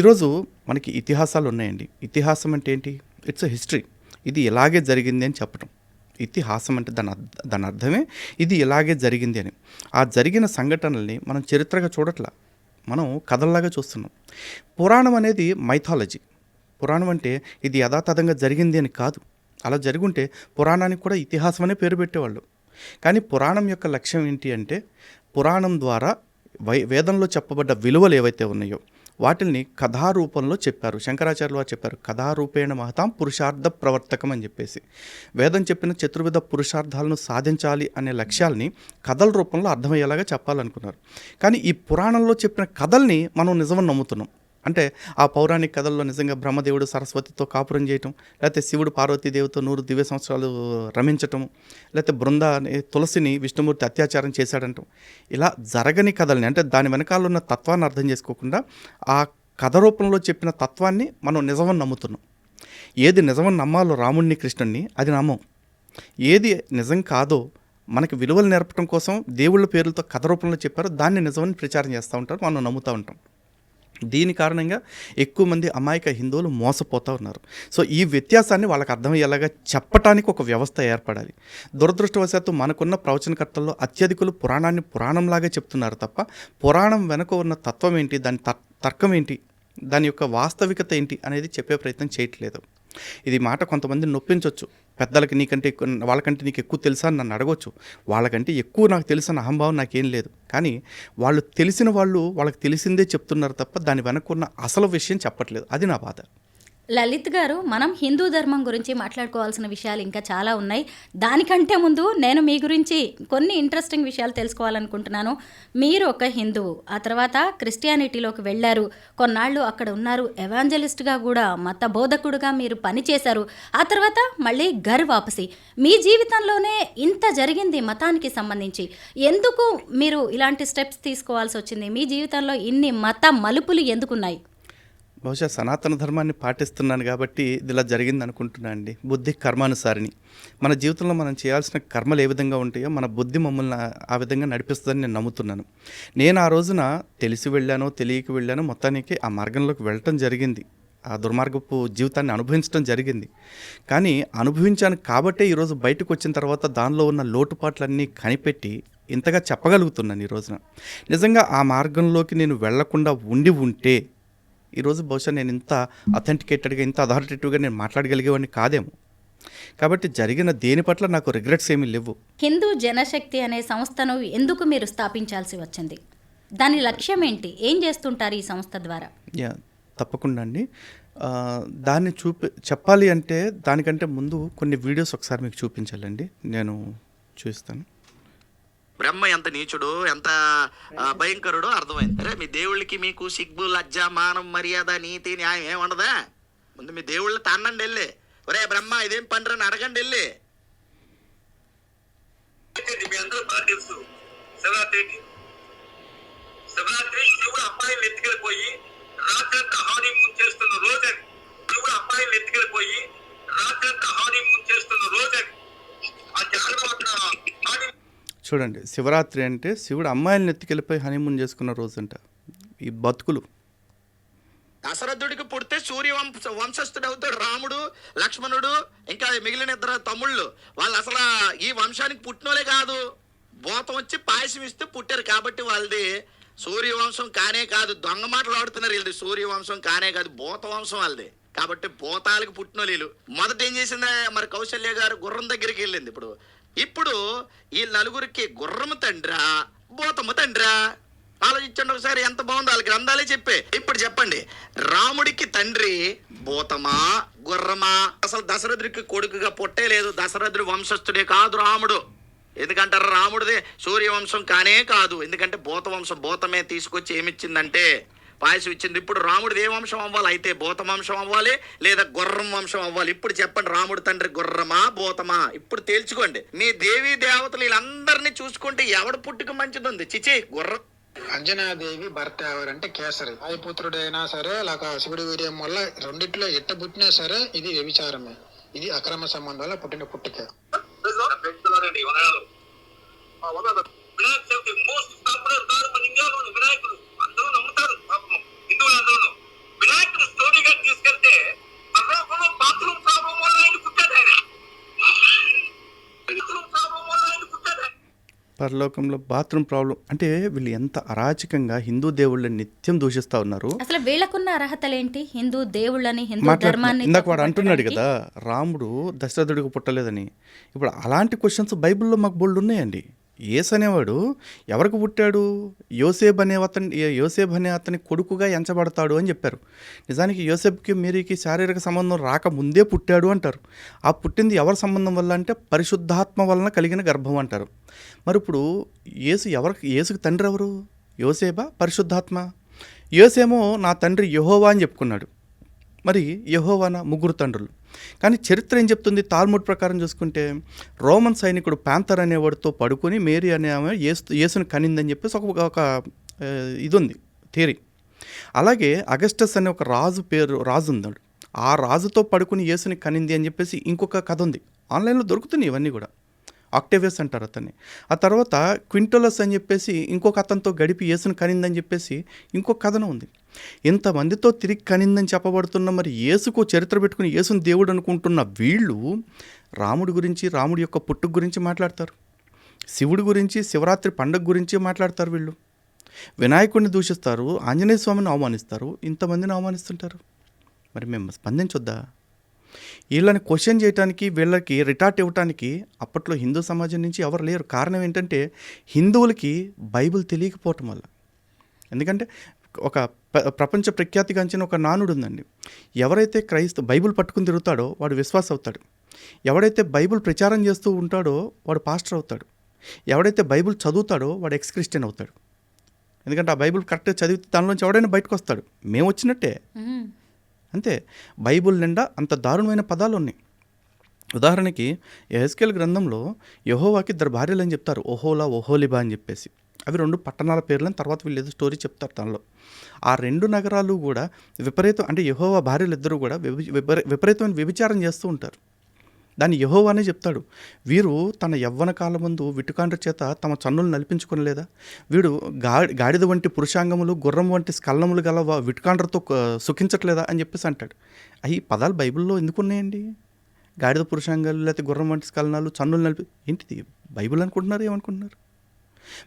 ఈరోజు మనకి ఇతిహాసాలు ఉన్నాయండి. ఇతిహాసం అంటే ఏంటి? It's a history. ఇది ఇలాగే జరిగింది అని చెప్పటం. ఇతిహాసం అంటే దాని అర్థమే ఇది ఇలాగే జరిగింది అని. ఆ జరిగిన సంఘటనల్ని మనం చరిత్రగా చూడట్లా, మనం కథల్లాగా చూస్తున్నాం. పురాణం అనేది మైథాలజీ. పురాణం అంటే ఇది యథాతథంగా జరిగింది అని కాదు. అలా జరుగుంటే పురాణానికి కూడా ఇతిహాసం అనే పేరు పెట్టేవాళ్ళు. కానీ పురాణం యొక్క లక్ష్యం ఏంటి అంటే, పురాణం ద్వారా వేదంలో చెప్పబడ్డ విలువలు ఏవైతే ఉన్నాయో వాటిల్ని కథారూపంలో చెప్పారు. శంకరాచార్యులు వారు చెప్పారు, కథారూపేణ మహతాం పురుషార్థ ప్రవర్తకం అని చెప్పేసి. వేదం చెప్పిన చతుర్విధ పురుషార్థాలను సాధించాలి అనే లక్ష్యాల్ని కథల రూపంలో అర్థమయ్యేలాగా చెప్పాలనుకున్నారు. కానీ ఈ పురాణంలో చెప్పిన కథల్ని మనం నిజమని నమ్ముతున్నాం. అంటే ఆ పౌరాణిక కథల్లో నిజంగా బ్రహ్మదేవుడు సరస్వతితో కాపురం చేయటం, లేకపోతే శివుడు పార్వతీదేవితో 100 దివ్య సంవత్సరాలు రమించటం, లేకపోతే తులసిని విష్ణుమూర్తి అత్యాచారం చేశాడంటాం. ఇలా జరగని కథల్ని, అంటే దాని వెనకాల ఉన్న తత్వాన్ని అర్థం చేసుకోకుండా ఆ కథ రూపంలో చెప్పిన తత్వాన్ని మనం నిజమని నమ్ముతున్నాం. ఏది నిజమని నమ్మాలో రాముడిని, కృష్ణుడిని, అది నమ్మం. ఏది నిజం కాదో మనకి విలువలు నేర్పడం కోసం దేవుళ్ళ పేర్లతో కథ రూపంలో చెప్పారో దాన్ని నిజమని ప్రచారం చేస్తూ ఉంటారు, మనం నమ్ముతూ ఉంటాం. దీని కారణంగా ఎక్కువ మంది అమాయక హిందువులు మోసపోతూ ఉన్నారు. సో ఈ వ్యత్యాసాన్ని వాళ్ళకి అర్థమయ్యేలాగా చెప్పటానికి ఒక వ్యవస్థ ఏర్పడాలి. దురదృష్టవశాత్తు మనకున్న ప్రవచనకర్తల్లో అత్యధికులు పురాణాన్ని పురాణంలాగా చెప్తున్నారు తప్ప పురాణం వెనుక ఉన్న తత్వం ఏంటి, దాని తర్కం ఏంటి, దాని యొక్క వాస్తవికత ఏంటి అనేది చెప్పే ప్రయత్నం చేయట్లేదు. ఇది మాట కొంతమంది నొప్పించవచ్చు. పెద్దలకి నీకంటే ఎక్కువ, వాళ్ళకంటే నీకు ఎక్కువ తెలుసా అని నన్ను అడగవచ్చు. వాళ్ళకంటే ఎక్కువ నాకు తెలుసన్న అహంభావం నాకేం లేదు. కానీ వాళ్ళు తెలిసిన వాళ్ళు వాళ్ళకి తెలిసిందే చెప్తున్నారు తప్ప దాని వెనక్కున్న అసలు విషయం చెప్పట్లేదు. అది నా బాధ. లలిత్ గారు, మనం హిందూ ధర్మం గురించి మాట్లాడుకోవాల్సిన విషయాలు ఇంకా చాలా ఉన్నాయి. దానికంటే ముందు నేను మీ గురించి కొన్ని ఇంట్రెస్టింగ్ విషయాలు తెలుసుకోవాలనుకుంటున్నాను. మీరు ఒక హిందువు, ఆ తర్వాత క్రిస్టియానిటీలోకి వెళ్ళారు, కొన్నాళ్ళు అక్కడ ఉన్నారు, ఎవాంజలిస్ట్గా కూడా మత బోధకుడుగా మీరు పనిచేశారు. ఆ తర్వాత మళ్ళీ ఘర్ వాపసి. మీ జీవితంలోనే ఇంత జరిగింది మతానికి సంబంధించి. ఎందుకు మీరు ఇలాంటి స్టెప్స్ తీసుకోవాల్సి వచ్చింది? మీ జీవితంలో ఇన్ని మత మలుపులు ఎందుకున్నాయి? బహుశా సనాతన ధర్మాన్ని పాటిస్తున్నాను కాబట్టి ఇది ఇలా జరిగింది అనుకుంటున్నాను అండి. బుద్ధి కర్మానుసారిని. మన జీవితంలో మనం చేయాల్సిన కర్మలు ఏ విధంగా ఉంటాయో మన బుద్ధి మమ్మల్ని ఆ విధంగా నడిపిస్తుందని నేను నమ్ముతున్నాను. నేను ఆ రోజున తెలిసి వెళ్ళానో తెలియక వెళ్ళానో మొత్తానికి ఆ మార్గంలోకి వెళ్ళటం జరిగింది. ఆ దుర్మార్గపు జీవితాన్ని అనుభవించడం జరిగింది. కానీ అనుభవించాను కాబట్టే ఈరోజు బయటకు వచ్చిన తర్వాత దానిలో ఉన్న లోటుపాట్లన్నీ కనిపెట్టి ఇంతగా చెప్పగలుగుతున్నాను ఈ రోజున. నిజంగా ఆ మార్గంలోకి నేను వెళ్లకుండా ఉంటే ఈరోజు బహుశా నేను ఇంత అథెంటికేటెడ్గా, ఇంత అథారిటేటివ్గా నేను మాట్లాడగలిగేవాడిని కాదేమో. కాబట్టి జరిగిన దేని పట్ల నాకు రిగ్రెట్స్ ఏమీ లేవు. హిందూ జనశక్తి అనే సంస్థను ఎందుకు మీరు స్థాపించాల్సి వచ్చింది? దాని లక్ష్యం ఏంటి? ఏం చేస్తుంటారు ఈ సంస్థ ద్వారా? తప్పకుండా అండి. దాన్ని చెప్పాలి అంటే దానికంటే ముందు కొన్ని వీడియోస్ ఒకసారి మీకు చూపించాలండి. నేను చూస్తాను. బ్రహ్మ ఎంత నీచుడు, ఎంత భయంకరుడో అర్థమైంది. అరే మీ దేవుళ్ళకి మీకు సిగ్గు, లజ్జ, మానం, మర్యాద, నీతి, న్యాయం ఏముండదా? ముందు మీ దేవుళ్ళు తన్నండి వెళ్ళి, ఒరే బ్రహ్మ ఇదేం పండ్రు అని అడగండి వెళ్ళి. మీ అందరూ బాగా తెలుసు, శివరాత్రి శివుడు అమ్మాయిలు ఎత్తుకెళ్ళిపోయి రాత్రంతా హానీమూన్ చేస్తున్న రోజని. శివుడు అమ్మాయిలు ఎత్తుకెళ్ళిపోయి రాత్రంతా హానీమూన్ చేస్తున్న రోజని. ఆ జాగ్రత్త చూడండి, శివరాత్రి అంటే శివుడు అమ్మాయిలను ఎత్తుకెళ్ళిపోయి హనీమూన్ చేసుకున్న రోజంట. ఈ బతుకులు. దశరథుడికి పుడితే వంశస్థుడు అవుతాడు రాముడు, లక్ష్మణుడు, ఇంకా మిగిలిన ఇద్దరు తమ్ముళ్ళు. వాళ్ళు అసలు ఈ వంశానికి పుట్టినోలే కాదు. భూతం వచ్చి పాయసం ఇస్తే పుట్టారు కాబట్టి వాళ్ళది సూర్యవంశం కానే కాదు. దొంగ మాటలు ఆడుతున్నారు వీళ్ళది. సూర్యవంశం కానే కాదు, భూత వంశం వాళ్ళది. కాబట్టి భూతాలకు పుట్టిన వీళ్ళు. మొదట ఏం చేసిందా మరి కౌశల్య గారు గుర్రం దగ్గరికి వెళ్ళింది. ఇప్పుడు ఈ నలుగురికి గుర్రము తండ్రా, భూతము తండ్రా? ఆలోచించండి ఒకసారి, ఎంత బాగుందో. వాళ్ళ గ్రంథాలే చెప్పే. ఇప్పుడు చెప్పండి, రాముడికి తండ్రి భూతమా, గుర్రమా? అసలు దశరథుడికి కొడుకుగా పుట్టే లేదు. దశరథుడి వంశస్థుడే కాదు రాముడు. ఎందుకంటారు? రాముడిదే సూర్యవంశం కానే కాదు. ఎందుకంటే భూత వంశం, భూతమే తీసుకొచ్చి ఏమిచ్చిందంటే పాయసం ఇచ్చింది. ఇప్పుడు రాముడిది ఏ వంశం అవ్వాలి? అయితే భూత వంశం అవ్వాలి, లేదా గుర్రం వంశం అవ్వాలి. ఇప్పుడు చెప్పండి, రాముడి తండ్రి గుర్రమా, భూతమా? ఇప్పుడు తేల్చుకోండి. మీ దేవీ దేవతలు వీళ్ళందరినీ చూసుకుంటే ఎవడు పుట్టుక మంచిది ఉంది? చిచి, గుర్రం. అంజనాదేవి భర్త ఎవరంటే కేసరి. వాయుపుత్రుడైనా సరే లేక శివుడి వీర్యం వల్ల రెండిట్లో ఎట్ట పుట్టినా సరే ఇది వ్యభిచారమే. ఇది అక్రమ సంబంధాల పుట్టిన పుట్టిక. వినాయకుడు అందరూ నమ్ముతారు. హిందువులందరూ వినాయకుడు స్టోరీగా తీసుకెళ్తే బాత్రూమ్ ప్రాబ్లం వల్ల ఆయన పుట్టాడు. పరలోకంలో బాత్రూమ్ ప్రాబ్లం అంటే వీళ్ళు ఎంత అరాచకంగా హిందూ దేవుళ్ళని నిత్యం దూషిస్తూ ఉన్నారు. అసలు వీళ్ళకున్న అర్హతలేంటి? హిందూ దేవుళ్ళని, హిందూ ధర్మాన్ని. ఇందాక వాడు అంటున్నాడు కదా, రాముడు దశరథుడికి పుట్టలేదని. ఇప్పుడు అలాంటి క్వశ్చన్స్ బైబిల్లో మాకు బోల్డ్ ఉన్నాయండి. యేసు అనేవాడు ఎవరికి పుట్టాడు? యోసేబ్ అనే అతని కొడుకుగా ఎంచబడతాడు అని చెప్పారు. నిజానికి యోసేబ్కి మేరీకి శారీరక సంబంధం రాకముందే పుట్టాడు అంటారు. ఆ పుట్టింది ఎవరి సంబంధం వల్ల అంటే పరిశుద్ధాత్మ వలన కలిగిన గర్భం అంటారు. మరి ఇప్పుడు యేసుకి తండ్రి ఎవరు? యోసేబా, పరిశుద్ధాత్మ? యోసేమో నా తండ్రి యెహోవా అని చెప్పుకున్నాడు. మరి యెహోవానా? ముగ్గురు తండ్రులు. కానీ చరిత్ర ఏం చెప్తుంది? తాల్ముడ్ ప్రకారం చూసుకుంటే రోమన్ సైనికుడు ప్యాంతర్ అనేవాడితో పడుకొని మేరీ అనే ఆమె యేసుని కనిందని చెప్పేసి ఒక ఇది ఉంది, థియరీ. అలాగే అగస్టస్ అనే ఒక రాజు ఉన్నాడు. ఆ రాజుతో పడుకుని యేసుని కనింది అని చెప్పేసి ఇంకొక కథ ఉంది. ఆన్లైన్లో దొరుకుతున్నాయి ఇవన్నీ కూడా. ఆక్టేవియస్ అంటారు అతన్ని. ఆ తర్వాత క్వింటోలస్ అని చెప్పేసి ఇంకొక అతనితో గడిపి యేసుని కనిందని చెప్పేసి ఇంకొక కథనం ఉంది. ఇంతమందితో తిరిగి కనిందని చెప్పబడుతున్న మరి యేసుకు చరిత్ర పెట్టుకుని యేసుని దేవుడు అనుకుంటున్న వీళ్ళు రాముడి గురించి, రాముడి యొక్క పుట్టుక గురించి మాట్లాడతారు. శివుడి గురించి, శివరాత్రి పండుగ గురించి మాట్లాడతారు వీళ్ళు. వినాయకుడిని దూషిస్తారు, ఆంజనేయ స్వామిని అవమానిస్తారు, ఇంతమందిని అవమానిస్తుంటారు. మరి మేము స్పందించొద్దా? వీళ్ళని క్వశ్చన్ చేయడానికి, వీళ్ళకి రిటార్ట్ ఇవ్వటానికి అప్పట్లో హిందూ సమాజం నుంచి ఎవరు లేరు. కారణం ఏంటంటే హిందువులకి బైబిల్ తెలియకపోవటం వల్ల. ఎందుకంటే ఒక ప్రపంచ ప్రఖ్యాతిగాంచిన ఒక నానుడు ఉందండి, ఎవరైతే బైబిల్ పట్టుకుని తిరుగుతాడో వాడు విశ్వాస అవుతాడు, ఎవడైతే బైబిల్ ప్రచారం చేస్తూ ఉంటాడో వాడు పాస్టర్ అవుతాడు, ఎవడైతే బైబిల్ చదువుతాడో వాడు ఎక్స్ క్రిస్టియన్ అవుతాడు. ఎందుకంటే ఆ బైబిల్ కరెక్ట్గా చదివితే దానిలోంచి ఎవడైనా బయటకు వస్తాడు. మేము వచ్చినట్టే అంతే. బైబిల్ నిండా అంత దారుణమైన పదాలు ఉన్నాయి. ఉదాహరణకి యెహెజ్కేలు గ్రంథంలో యెహోవాకి 2 భార్యలు అని చెప్తారు, ఓహోలా ఓహోలిబా అని చెప్పేసి. అవి 2 పట్టణాల పేర్లని తర్వాత వీళ్ళు ఏదో స్టోరీ చెప్తారు దానిలో. ఆ 2 నగరాలు కూడా విపరీతం, అంటే యెహోవా భార్యలు ఇద్దరు కూడా విపరీతమైన వ్యభిచారం చేస్తూ ఉంటారు. దాన్ని యెహోవానే చెప్తాడు, వీరు తన యవ్వన కాలమందు విటుకాండ్ర చేత తమ చన్నులు నలిపించుకొనలేదా, వీడు గాడిద వంటి పురుషాంగములు, గుర్రం వంటి స్కలనములు గల విటుకాండ్రతో సుఖించట్లేదా అని చెప్పేసి అంటాడు. అవి పదాలు బైబిల్లో ఎందుకున్నాయండి? గాడిద పురుషాంగాలు, లేకపోతే గుర్రం వంటి స్కలనాలు, చన్నులు ఏంటిది బైబిల్ అనుకుంటున్నారు? ఏమనుకుంటున్నారు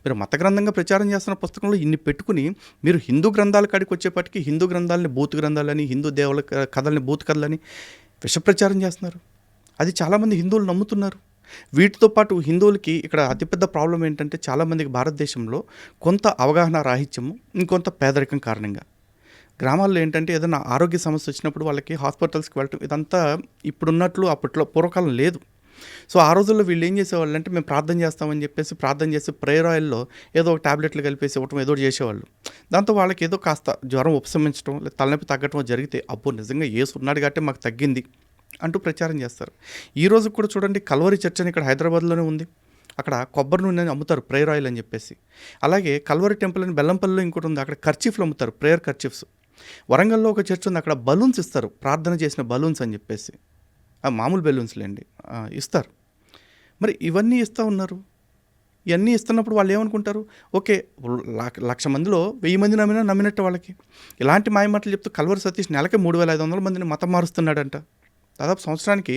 మీరు? మత గ్రంథంగా ప్రచారం చేస్తున్న పుస్తకంలో ఇన్ని పెట్టుకుని మీరు హిందూ గ్రంథాల కాడికి వచ్చేప్పటికీ హిందూ గ్రంథాలని బూత్ గ్రంథాలని, హిందూ దేవుల కథల్ని బూత్ కథలని విషప్రచారం చేస్తున్నారు. అది చాలామంది హిందువులు నమ్ముతున్నారు. వీటితో పాటు హిందువులకి ఇక్కడ అతిపెద్ద ప్రాబ్లం ఏంటంటే, చాలామందికి భారతదేశంలో కొంత అవగాహన రాహిత్యము, ఇంకొంత పేదరికం కారణంగా గ్రామాల్లో ఏంటంటే ఏదైనా ఆరోగ్య సమస్య వచ్చినప్పుడు వాళ్ళకి హాస్పిటల్స్కి వెళ్ళటం, ఇదంతా ఇప్పుడున్నట్లు అప్పట్లో పూర్వకాలం లేదు. సో ఆ రోజుల్లో వీళ్ళు ఏం చేసేవాళ్ళు అంటే, మేము ప్రార్థన చేస్తామని చెప్పేసి ప్రార్థన చేసి ప్రేయర్ ఆయిల్లో ఏదో ఒక టాబ్లెట్లు కలిపేసి ఇవ్వటం, ఏదో చేసేవాళ్ళు. దాంతో వాళ్ళకి ఏదో కాస్త జ్వరం ఉపశమించడం, లేదా తలనొప్పి తగ్గటం జరిగితే, అబ్బో నిజంగా యేసు ఉన్నాడు కాబట్టి మాకు తగ్గింది అంటూ ప్రచారం చేస్తారు. ఈ రోజు కూడా చూడండి, కల్వరి చర్చ్ అని ఇక్కడ హైదరాబాద్లోనే ఉంది. అక్కడ కొబ్బరి నూనె అమ్ముతారు, ప్రేయర్ ఆయిల్ అని చెప్పేసి. అలాగే కల్వరి టెంపుల్ అని బెల్లంపల్లిలో ఇంకోటి ఉంది, అక్కడ కర్చీఫ్లు అమ్ముతారు, ప్రేయర్ కర్చీఫ్స్. వరంగల్లో ఒక చర్చ్ ఉంది, అక్కడ బలూన్స్ ఇస్తారు, ప్రార్థన చేసిన బలూన్స్ అని చెప్పేసి. మామూలు బెలూన్స్లేండి ఇస్తారు. మరి ఇవన్నీ ఇస్తూ ఉన్నారు. ఇవన్నీ ఇస్తున్నప్పుడు వాళ్ళు ఏమనుకుంటారు, ఓకే 1,00,000 మందిలో 1000 మంది నమ్మినట్టు వాళ్ళకి. ఇలాంటి మాయమాటలు చెప్తూ కల్వరి సతీష్ నెలకి 3,500 మందిని మతం మారుస్తున్నాడంట. దాదాపు సంవత్సరానికి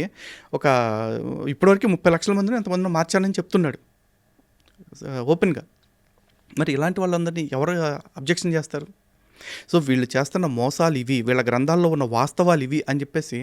ఇప్పటివరకు 30 లక్షల మందిని ఎంతమందిని మార్చాలని చెప్తున్నాడు ఓపెన్గా. మరి ఇలాంటి వాళ్ళందరినీ ఎవరు అబ్జెక్షన్ చేస్తారు? సో వీళ్ళు చేస్తున్న మోసాలు ఇవి, వీళ్ళ గ్రంథాల్లో ఉన్న వాస్తవాలు ఇవి అని చెప్పేసి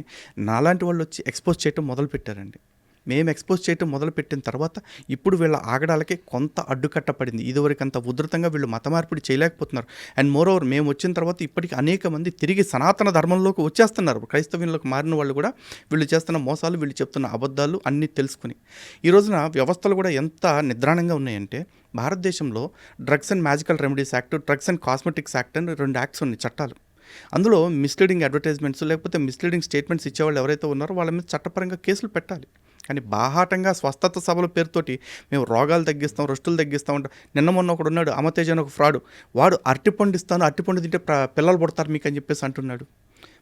నాలాంటి వాళ్ళు వచ్చి ఎక్స్పోజ్ చేయటం మొదలుపెట్టారండి. మేము ఎక్స్పోజ్ చేయటం మొదలుపెట్టిన తర్వాత ఇప్పుడు వీళ్ళ ఆగడాలకి కొంత అడ్డుకట్ట పడింది. ఇదివరకంత ఉధృతంగా వీళ్ళు మత మార్పిడి చేయలేకపోతున్నారు. అండ్ మోర్ ఓవర్ మేము వచ్చిన తర్వాత ఇప్పటికీ అనేక మంది తిరిగి సనాతన ధర్మంలోకి వచ్చేస్తున్నారు. క్రైస్తవ్యంలోకి మారిన వాళ్ళు కూడా వీళ్ళు చేస్తున్న మోసాలు, వీళ్ళు చెప్తున్న అబద్ధాలు అన్నీ తెలుసుకుని. ఈ రోజున వ్యవస్థలు కూడా ఎంత నిద్రాణంగా ఉన్నాయంటే, భారతదేశంలో drugs and magical remedies act, drugs and cosmetics act అని 2 యాక్ట్స్ ఉన్నాయి, చట్టాలు. అందులో మిస్లీడింగ్ అడ్వర్టైజ్మెంట్స్ లేకపోతే మిస్లీడింగ్ స్టేట్మెంట్స్ ఇచ్చేవాళ్ళు ఎవరైతే ఉన్నారో వాళ్ళ మీద చట్టపరంగా కేసులు పెట్టాలి. కానీ బాహాటంగా స్వస్థత సభల పేరుతోటి మేము రోగాలు తగ్గిస్తాం, రొస్టులు తగ్గిస్తాం అంటే, నిన్న మొన్న ఒకడు ఉన్నాడు అమతేజ్ అని ఒక ఫ్రాడు, వాడు అరటిపండు ఇస్తాను, అరటిపండు తింటే పిల్లలు పుడతారు మీకు అని చెప్పేసి అంటున్నాడు.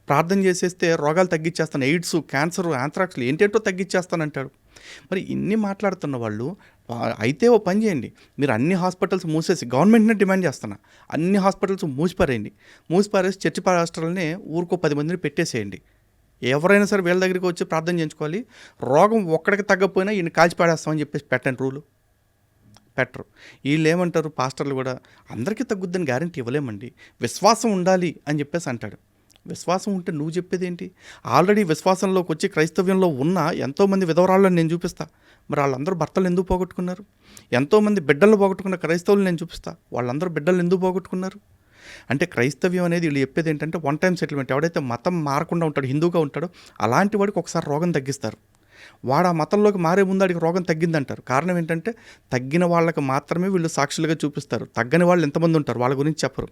ప్రార్థన చేసేస్తే రోగాలు తగ్గించేస్తాను, ఎయిడ్స్, క్యాన్సర్, యాంథ్రాక్స్లు ఏంటేంటో తగ్గించేస్తానంటాడు. మరి ఇన్ని మాట్లాడుతున్న వాళ్ళు అయితే ఓ పని చేయండి, మీరు అన్ని హాస్పిటల్స్ మూసేసి, గవర్నమెంట్నే డిమాండ్ చేస్తున్నా, అన్ని హాస్పిటల్స్ మూసిపారేసి చర్చి పాస్టర్లని ఊరికో 10 మందిని పెట్టేసేయండి. ఎవరైనా సరే వీళ్ళ దగ్గరికి వచ్చి ప్రార్థన చేయించుకోవాలి. రోగం ఒక్కడికి తగ్గకపోయినా ఈయన కాల్చి పాడేస్తామని చెప్పేసి పెట్టండి, రూలు పెట్టరు. వీళ్ళు ఏమంటారు, పాస్టర్లు కూడా అందరికీ తగ్గుద్దని గ్యారంటీ ఇవ్వలేమండి, విశ్వాసం ఉండాలి అని చెప్పేసి అంటాడు. విశ్వాసం ఉంటే నువ్వు చెప్పేది ఏంటి? ఆల్రెడీ విశ్వాసంలోకి వచ్చి క్రైస్తవ్యంలో ఉన్న ఎంతోమంది విధవరాళ్ళని నేను చూపిస్తా. మరి వాళ్ళందరూ భర్తలు ఎందుకు పోగొట్టుకున్నారు? ఎంతోమంది బిడ్డలను పోగొట్టుకున్న క్రైస్తవులు నేను చూపిస్తా, వాళ్ళందరూ బిడ్డలు ఎందుకు పోగొట్టుకున్నారు? అంటే క్రైస్తవ్యం అనేది వీళ్ళు చెప్పేది ఏంటంటే, 1 టైం సెటిల్మెంట్. ఎవడైతే మతం మారకుండా ఉంటాడో, హిందూగా ఉంటాడో అలాంటి వాడికి ఒకసారి రోగం తగ్గిస్తారు. వాడు ఆ మతంలోకి మారే ముందు వాడికి రోగం తగ్గిందంటారు. కారణం ఏంటంటే, తగ్గిన వాళ్ళకి మాత్రమే వీళ్ళు సాక్షులుగా చూపిస్తారు. తగ్గని వాళ్ళు ఎంతమంది ఉంటారు వాళ్ళ గురించి చెప్పరు.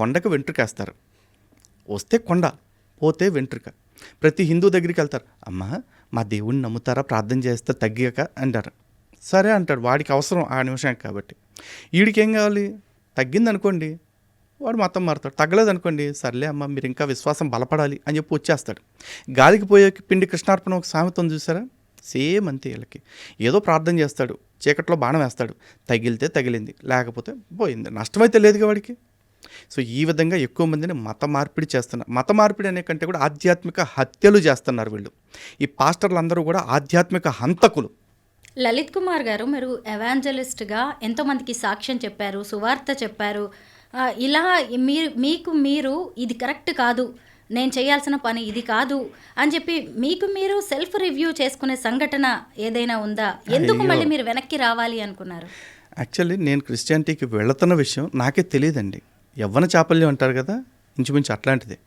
కొండకు వెంట్రుకేస్తారు, వస్తే కొండ, పోతే వెంట్రుక. ప్రతి హిందూ దగ్గరికి వెళ్తారు, అమ్మా మా దేవుడిని నమ్ముతారా, ప్రార్థన చేస్తే తగ్గాక అంటారు. సరే అంటాడు, వాడికి అవసరం ఆ నిమిషానికి కాబట్టి. వీడికి ఏం కావాలి? తగ్గిందనుకోండి వాడు మతం మారుతాడు, తగ్గలేదనుకోండి సర్లే అమ్మ మీరు ఇంకా విశ్వాసం బలపడాలి అని చెప్పి వచ్చేస్తాడు. గాలికి పోయే పిండి కృష్ణార్పణ ఒక సామెతం చూసారా? సేమ్ అంతే. వీళ్ళకి ఏదో ప్రార్థన చేస్తాడు, చీకట్లో బాణం వేస్తాడు, తగిలితే తగిలింది, లేకపోతే పోయింది, నష్టమైతే లేదుగా వాడికి. సో ఈ విధంగా ఎక్కువ మందిని మత మార్పిడి చేస్తున్నారు. మత మార్పిడి అనే కంటే కూడా ఆధ్యాత్మిక హత్యలు చేస్తున్నారు వీళ్ళు. ఈ పాస్టర్లు అందరూ కూడా ఆధ్యాత్మిక హంతకులు. లలిత్ కుమార్ గారు, మీరు ఎవాంజలిస్ట్గా ఎంతోమందికి సాక్ష్యం చెప్పారు, సువార్త చెప్పారు. ఇలా మీకు మీరు ఇది కరెక్ట్ కాదు, నేను చేయాల్సిన పని ఇది కాదు అని చెప్పి మీకు మీరు సెల్ఫ్ రివ్యూ చేసుకునే సంఘటన ఏదైనా ఉందా? ఎందుకు మళ్ళీ మీరు వెనక్కి రావాలి అనుకున్నారు? యాక్చువల్లీ నేను క్రిస్టియానిటీకి వెళుతున్న విషయం నాకే తెలియదండి. యవ్వన చాపల్యం అంటారు కదా, ఇంచుమించు అట్లాంటిది.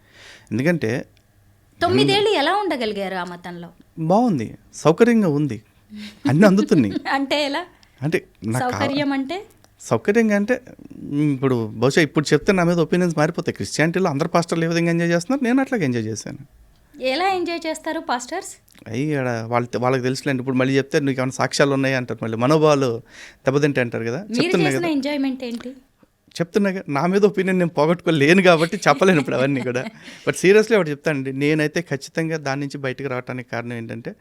ఎందుకంటే 9 ఏళ్ళు ఎలా ఉండగలిగారు ఆ మతంలో? బాగుంది, సౌకర్యంగా ఉంది, అన్నీ అందుతున్నాయి. అంటే ఎలా అంటే సౌకర్యం అంటే? సౌకర్యంగా అంటే ఇప్పుడు బహుశా ఇప్పుడు చెప్తే నా మీద ఒపీనియన్స్ మారిపోతాయి. క్రిస్టియానిటీలో అందరు పాస్టర్లు ఏ విధంగా ఎంజాయ్ చేస్తున్నారు, నేను అట్లాగే ఎంజాయ్ చేశాను. ఎలా ఎంజాయ్ చేస్తారు పాస్టర్స్? అయ్యి వాళ్ళకి తెలుసులేండి. ఇప్పుడు మళ్ళీ చెప్తే నీకు ఏమైనా సాక్ష్యాలు ఉన్నాయి అంటారు, మళ్ళీ మనోభావాలు దెబ్బతింటే అంటారు కదా. చెప్తున్నా కదా, ఎంజాయ్మెంట్ ఏంటి చెప్తున్నా నా మీద ఒపీనియన్ నేను పోగొట్టుకోలేను కాబట్టి చెప్పలేను ఇప్పుడు అవన్నీ కూడా. బట్ సీరియస్లీ ఒకటి చెప్తానండి, నేనైతే ఖచ్చితంగా దాని నుంచి బయటకు రావడానికి కారణం ఏంటంటే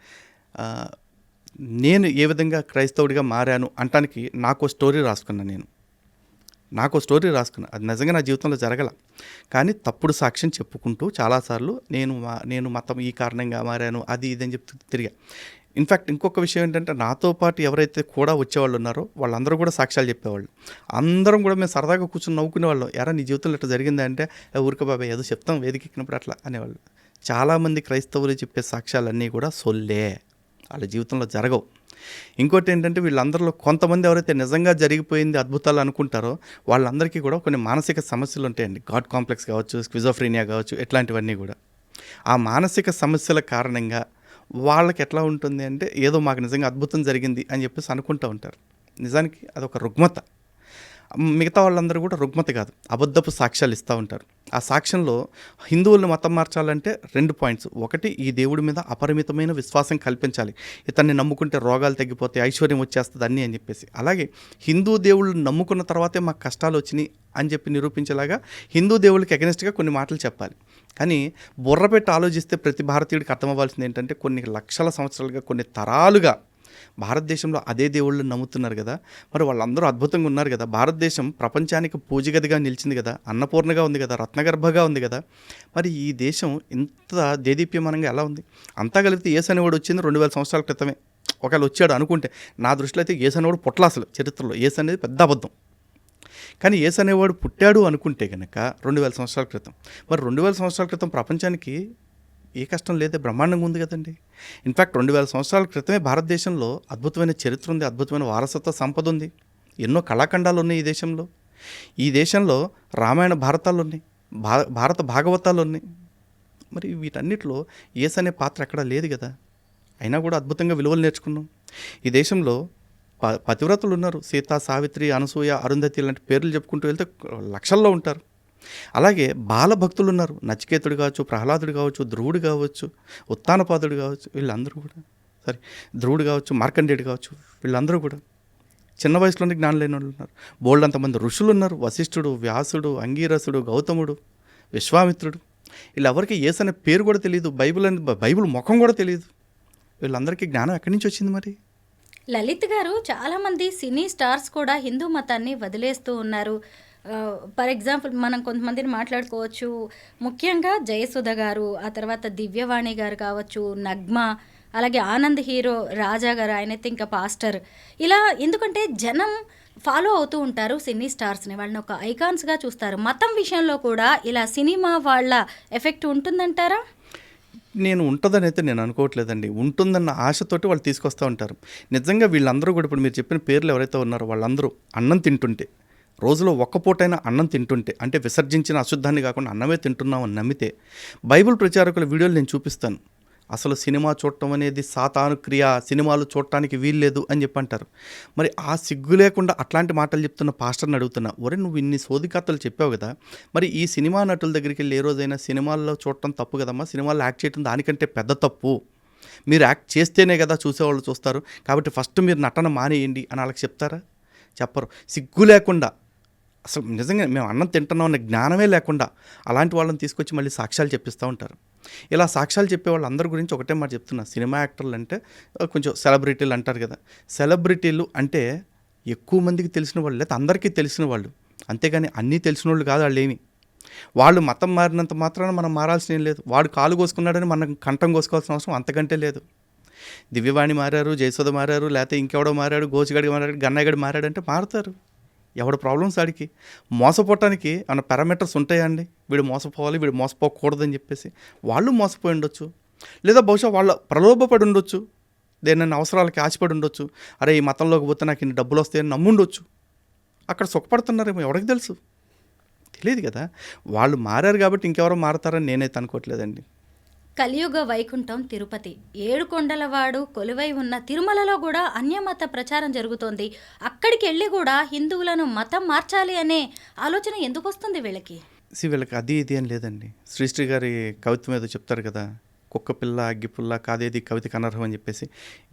నేను ఏ విధంగా క్రైస్తవుడిగా మారాను అంటానికి నాకు స్టోరీ రాసుకున్నాను. అది నిజంగా నా జీవితంలో జరగల, కానీ తప్పుడు సాక్ష్యం చెప్పుకుంటూ చాలాసార్లు నేను మతం ఈ కారణంగా మారాను అది ఇదని చెప్తూ తిరిగా. ఇన్ఫ్యాక్ట్ ఇంకొక విషయం ఏంటంటే నాతో పాటు ఎవరైతే కూడా వచ్చేవాళ్ళు ఉన్నారో వాళ్ళందరూ కూడా సాక్ష్యాలు చెప్పేవాళ్ళు. అందరం కూడా మేము సరదాగా కూర్చొని నవ్వుకునేవాళ్ళం. ఎరా నీ జీవితంలో ఇట్లా జరిగిందా అంటే ఊరిక బాబాయ్ ఏదో చెప్తాం వేదిక ఎక్కినప్పుడు అట్లా అనేవాళ్ళు. చాలామంది క్రైస్తవులు చెప్పే సాక్ష్యాలన్నీ కూడా సొల్లే, వాళ్ళ జీవితంలో జరగవు. ఇంకోటి ఏంటంటే వీళ్ళందరిలో కొంతమంది ఎవరైతే నిజంగా జరిగిపోయింది అద్భుతాలు అనుకుంటారో వాళ్ళందరికీ కూడా కొన్ని మానసిక సమస్యలు ఉంటాయండి. గాడ్ కాంప్లెక్స్ కావచ్చు, స్కిజోఫ్రీనియా కావచ్చు, ఇట్లాంటివన్నీ కూడా. ఆ మానసిక సమస్యల కారణంగా వాళ్ళకి ఎట్లా ఉంటుంది అంటే ఏదో మాకు నిజంగా అద్భుతం జరిగింది అని చెప్పేసి అనుకుంటూ ఉంటారు. నిజానికి అదొక రుగ్మత. మిగతా వాళ్ళందరూ కూడా రుగ్మత కాదు, అబద్ధపు సాక్ష్యాలు ఇస్తూ ఉంటారు. ఆ సాక్ష్యంలో హిందువులను మతం మార్చాలంటే 2 పాయింట్స్. ఒకటి, ఈ దేవుడి మీద అపరిమితమైన విశ్వాసం కల్పించాలి, ఇతన్ని నమ్ముకుంటే రోగాలు తగ్గిపోతాయి, ఐశ్వర్యం వచ్చేస్తుంది అన్నీ అని చెప్పేసి. అలాగే హిందూ దేవుళ్ళు నమ్ముకున్న తర్వాతే మాకు కష్టాలు వచ్చినాయి అని చెప్పి నిరూపించేలాగా హిందూ దేవుళ్ళకి అగెనిస్ట్గా కొన్ని మాటలు చెప్పాలి. కానీ బుర్ర పెట్టి ఆలోచిస్తే ప్రతి భారతీయుడికి అర్థమవ్వాల్సింది ఏంటంటే కొన్ని లక్షల సంవత్సరాలుగా, కొన్ని తరాలుగా భారతదేశంలో అదే దేవుళ్ళు నమ్ముతున్నారు కదా, మరి వాళ్ళందరూ అద్భుతంగా ఉన్నారు కదా. భారతదేశం ప్రపంచానికి పూజగదిగా నిలిచింది కదా, అన్నపూర్ణగా ఉంది కదా, రత్నగర్భగా ఉంది కదా. మరి ఈ దేశం ఇంత దేదీప్యమానంగా ఎలా ఉంది? అంతా కలిపితే యేసు అనేవాడు వచ్చింది 2000 సంవత్సరాల క్రితమే. ఒకవేళ వచ్చాడు అనుకుంటే, నా దృష్టిలో అయితే యేసు అనేవాడు పుట్టల, అసలు చరిత్రలో యేసు అనేది పెద్ద అబద్ధం. కానీ యేసు అనేవాడు పుట్టాడు అనుకుంటే కనుక 2000 సంవత్సరాల క్రితం. మరి 2000 సంవత్సరాల క్రితం ప్రపంచానికి ఏ కష్టం లేదే, బ్రహ్మాండంగా ఉంది కదండి. ఇన్ఫ్యాక్ట్ 2000 సంవత్సరాల క్రితమే భారతదేశంలో అద్భుతమైన చరిత్ర ఉంది, అద్భుతమైన వారసత్వ సంపద ఉంది, ఎన్నో కళాఖండాలు ఉన్నాయి ఈ దేశంలో రామాయణ భారతాలు ఉన్నాయి, భారత భాగవతాలు ఉన్నాయి. మరి వీటన్నిటిలో యేసు అనే పాత్ర ఎక్కడా లేదు కదా. అయినా కూడా అద్భుతంగా విలువలు నేర్చుకున్నాం. ఈ దేశంలో పతివ్రతలు ఉన్నారు, సీత, సావిత్రి, అనసూయ, అరుంధతి లాంటి పేర్లు చెప్పుకుంటూ వెళ్తే లక్షల్లో ఉంటారు. అలాగే బాలభక్తులు ఉన్నారు, నచికేతుడు కావచ్చు, ప్రహ్లాదుడు కావచ్చు, ధ్రువుడు కావచ్చు, ఉత్తానపాదుడు కావచ్చు, వీళ్ళందరూ కూడా ధ్రువుడు కావచ్చు, మార్కండేయుడు కావచ్చు, వీళ్ళందరూ కూడా చిన్న వయసులోనే జ్ఞానం లేని వాళ్ళు ఉన్నారు. బోల్డ్ అంతమంది ఋషులు ఉన్నారు, వశిష్ఠుడు, వ్యాసుడు, అంగీరసుడు, గౌతముడు, విశ్వామిత్రుడు. వీళ్ళెవరికి యేసు అనే పేరు కూడా తెలియదు, బైబిల్ ముఖం కూడా తెలియదు. వీళ్ళందరికీ జ్ఞానం ఎక్కడి నుంచి వచ్చింది మరి? లలిత్ గారు, చాలామంది సినీ స్టార్స్ కూడా హిందూ మతాన్ని వదిలేస్తూ ఉన్నారు. ఫర్ ఎగ్జాంపుల్ మనం కొంతమందిని మాట్లాడుకోవచ్చు. ముఖ్యంగా జయసుధ గారు, ఆ తర్వాత దివ్యవాణి గారు కావచ్చు, నగ్మ, అలాగే ఆనంద్ హీరో రాజా గారు, ఆయనైతే ఇంకా పాస్టర్. ఇలా ఎందుకంటే జనం ఫాలో అవుతూ ఉంటారు సినీ స్టార్స్ని, వాళ్ళని ఒక ఐకాన్స్గా చూస్తారు. మతం విషయంలో కూడా ఇలా సినిమా వాళ్ళ ఎఫెక్ట్ ఉంటుందంటారా? నేను ఉంటుందని అయితే నేను అనుకోవట్లేదండి. ఉంటుందన్న ఆశతోటి వాళ్ళు తీసుకొస్తూ ఉంటారు. నిజంగా వీళ్ళందరూ కూడా ఇప్పుడు మీరు చెప్పిన పేర్లు ఎవరైతే ఉన్నారో వాళ్ళందరూ అన్నం తింటుంటే, రోజులో ఒక్క పూటైనా అన్నం తింటుంటే, అంటే విసర్జించిన అశుద్ధాన్ని కాకుండా అన్నమే తింటున్నామని నమ్మితే, బైబిల్ ప్రచారకుల వీడియోలు నేను చూపిస్తాను. అసలు సినిమా చూడటం అనేది సాతాను క్రియ, సినిమాలు చూడటానికి వీల్లేదు అని చెప్పి అంటారు. మరి ఆ సిగ్గు లేకుండా అట్లాంటి మాటలు చెప్తున్న పాస్టర్ని అడుగుతున్నా, ఒరే నువ్వు ఇన్ని సోదికథలు చెప్పావు కదా, మరి ఈ సినిమా నటుల దగ్గరికి వెళ్ళి ఏ రోజైనా సినిమాల్లో చూడటం తప్పు కదమ్మా, సినిమాల్లో యాక్ట్ చేయడం దానికంటే పెద్ద తప్పు, మీరు యాక్ట్ చేస్తేనే కదా చూసేవాళ్ళు చూస్తారు, కాబట్టి ఫస్ట్ మీరు నటన మానేయండి అని వాళ్ళకి చెప్తారా? చెప్పరు. సిగ్గు లేకుండా, అసలు నిజంగా మేము అన్నం తింటున్నాం అనే జ్ఞానమే లేకుండా అలాంటి వాళ్ళని తీసుకొచ్చి మళ్ళీ సాక్ష్యాలు చెప్పిస్తూ ఉంటారు. ఇలా సాక్ష్యాలు చెప్పే వాళ్ళందరి గురించి ఒకటే మాట చెప్తున్నా, సినిమా యాక్టర్లు అంటే కొంచెం సెలబ్రిటీలు అంటారు కదా, సెలబ్రిటీలు అంటే ఎక్కువ మందికి తెలిసిన వాళ్ళు, లేదా అందరికీ తెలిసిన వాళ్ళు, అంతేగాని అన్నీ తెలిసిన వాళ్ళు కాదు వాళ్ళు. వాళ్ళు మతం మారినంత మాత్రాన మనం మారాల్సిన ఏం లేదు. వాడు కాలు కోసుకున్నాడని మనం కంఠం కోసుకోవాల్సిన అవసరం అంతకంటే లేదు. దివ్యవాణి మారారు, జయసుధ మారారు, లేకపోతే ఇంకెవడో మారాడు, గోచిగడికి మారాడు, గన్నయ్యగడి మారాడంటే మారుతారు. ఎవడి ప్రాబ్లమ్స్ ఆడికి. మోసపోవటానికి ఏమైనా పారామీటర్స్ ఉంటాయా అండి? వీడు మోసపోవాలి, వీడు మోసపోకూడదని చెప్పేసి. వాళ్ళు మోసపోయి ఉండొచ్చు, లేదా బహుశా వాళ్ళ ప్రలోభపడి ఉండొచ్చు, దేనైనా అవసరాలకి ఆశపడి ఉండొచ్చు. అరే ఈ మతంలోకి పోతే నాకు ఇన్ని డబ్బులు వస్తాయని నమ్ముండొచ్చు. అక్కడ సుఖపడుతున్నారేమో, ఎవరికి తెలుసు? తెలియదు కదా. వాళ్ళు మారారు కాబట్టి ఇంకెవరో మారతారని నేనైతే అనుకోవట్లేదండి. కలియుగ వైకుంఠం తిరుపతి, ఏడుకొండలవాడు కొలువై ఉన్న తిరుమలలో కూడా అన్యమత ప్రచారం జరుగుతోంది. అక్కడికి వెళ్ళి కూడా హిందువులను మతం మార్చాలి అనే ఆలోచన ఎందుకు వస్తుంది వీళ్ళకి? వీళ్ళకి అది ఇది అని లేదండి. శ్రీశ్రీ గారి కవిత్వం ఏదో చెప్తారు కదా, కుక్క పిల్ల అగ్గిపుల్ల కాదేది కవితకి అనర్హం అని చెప్పేసి.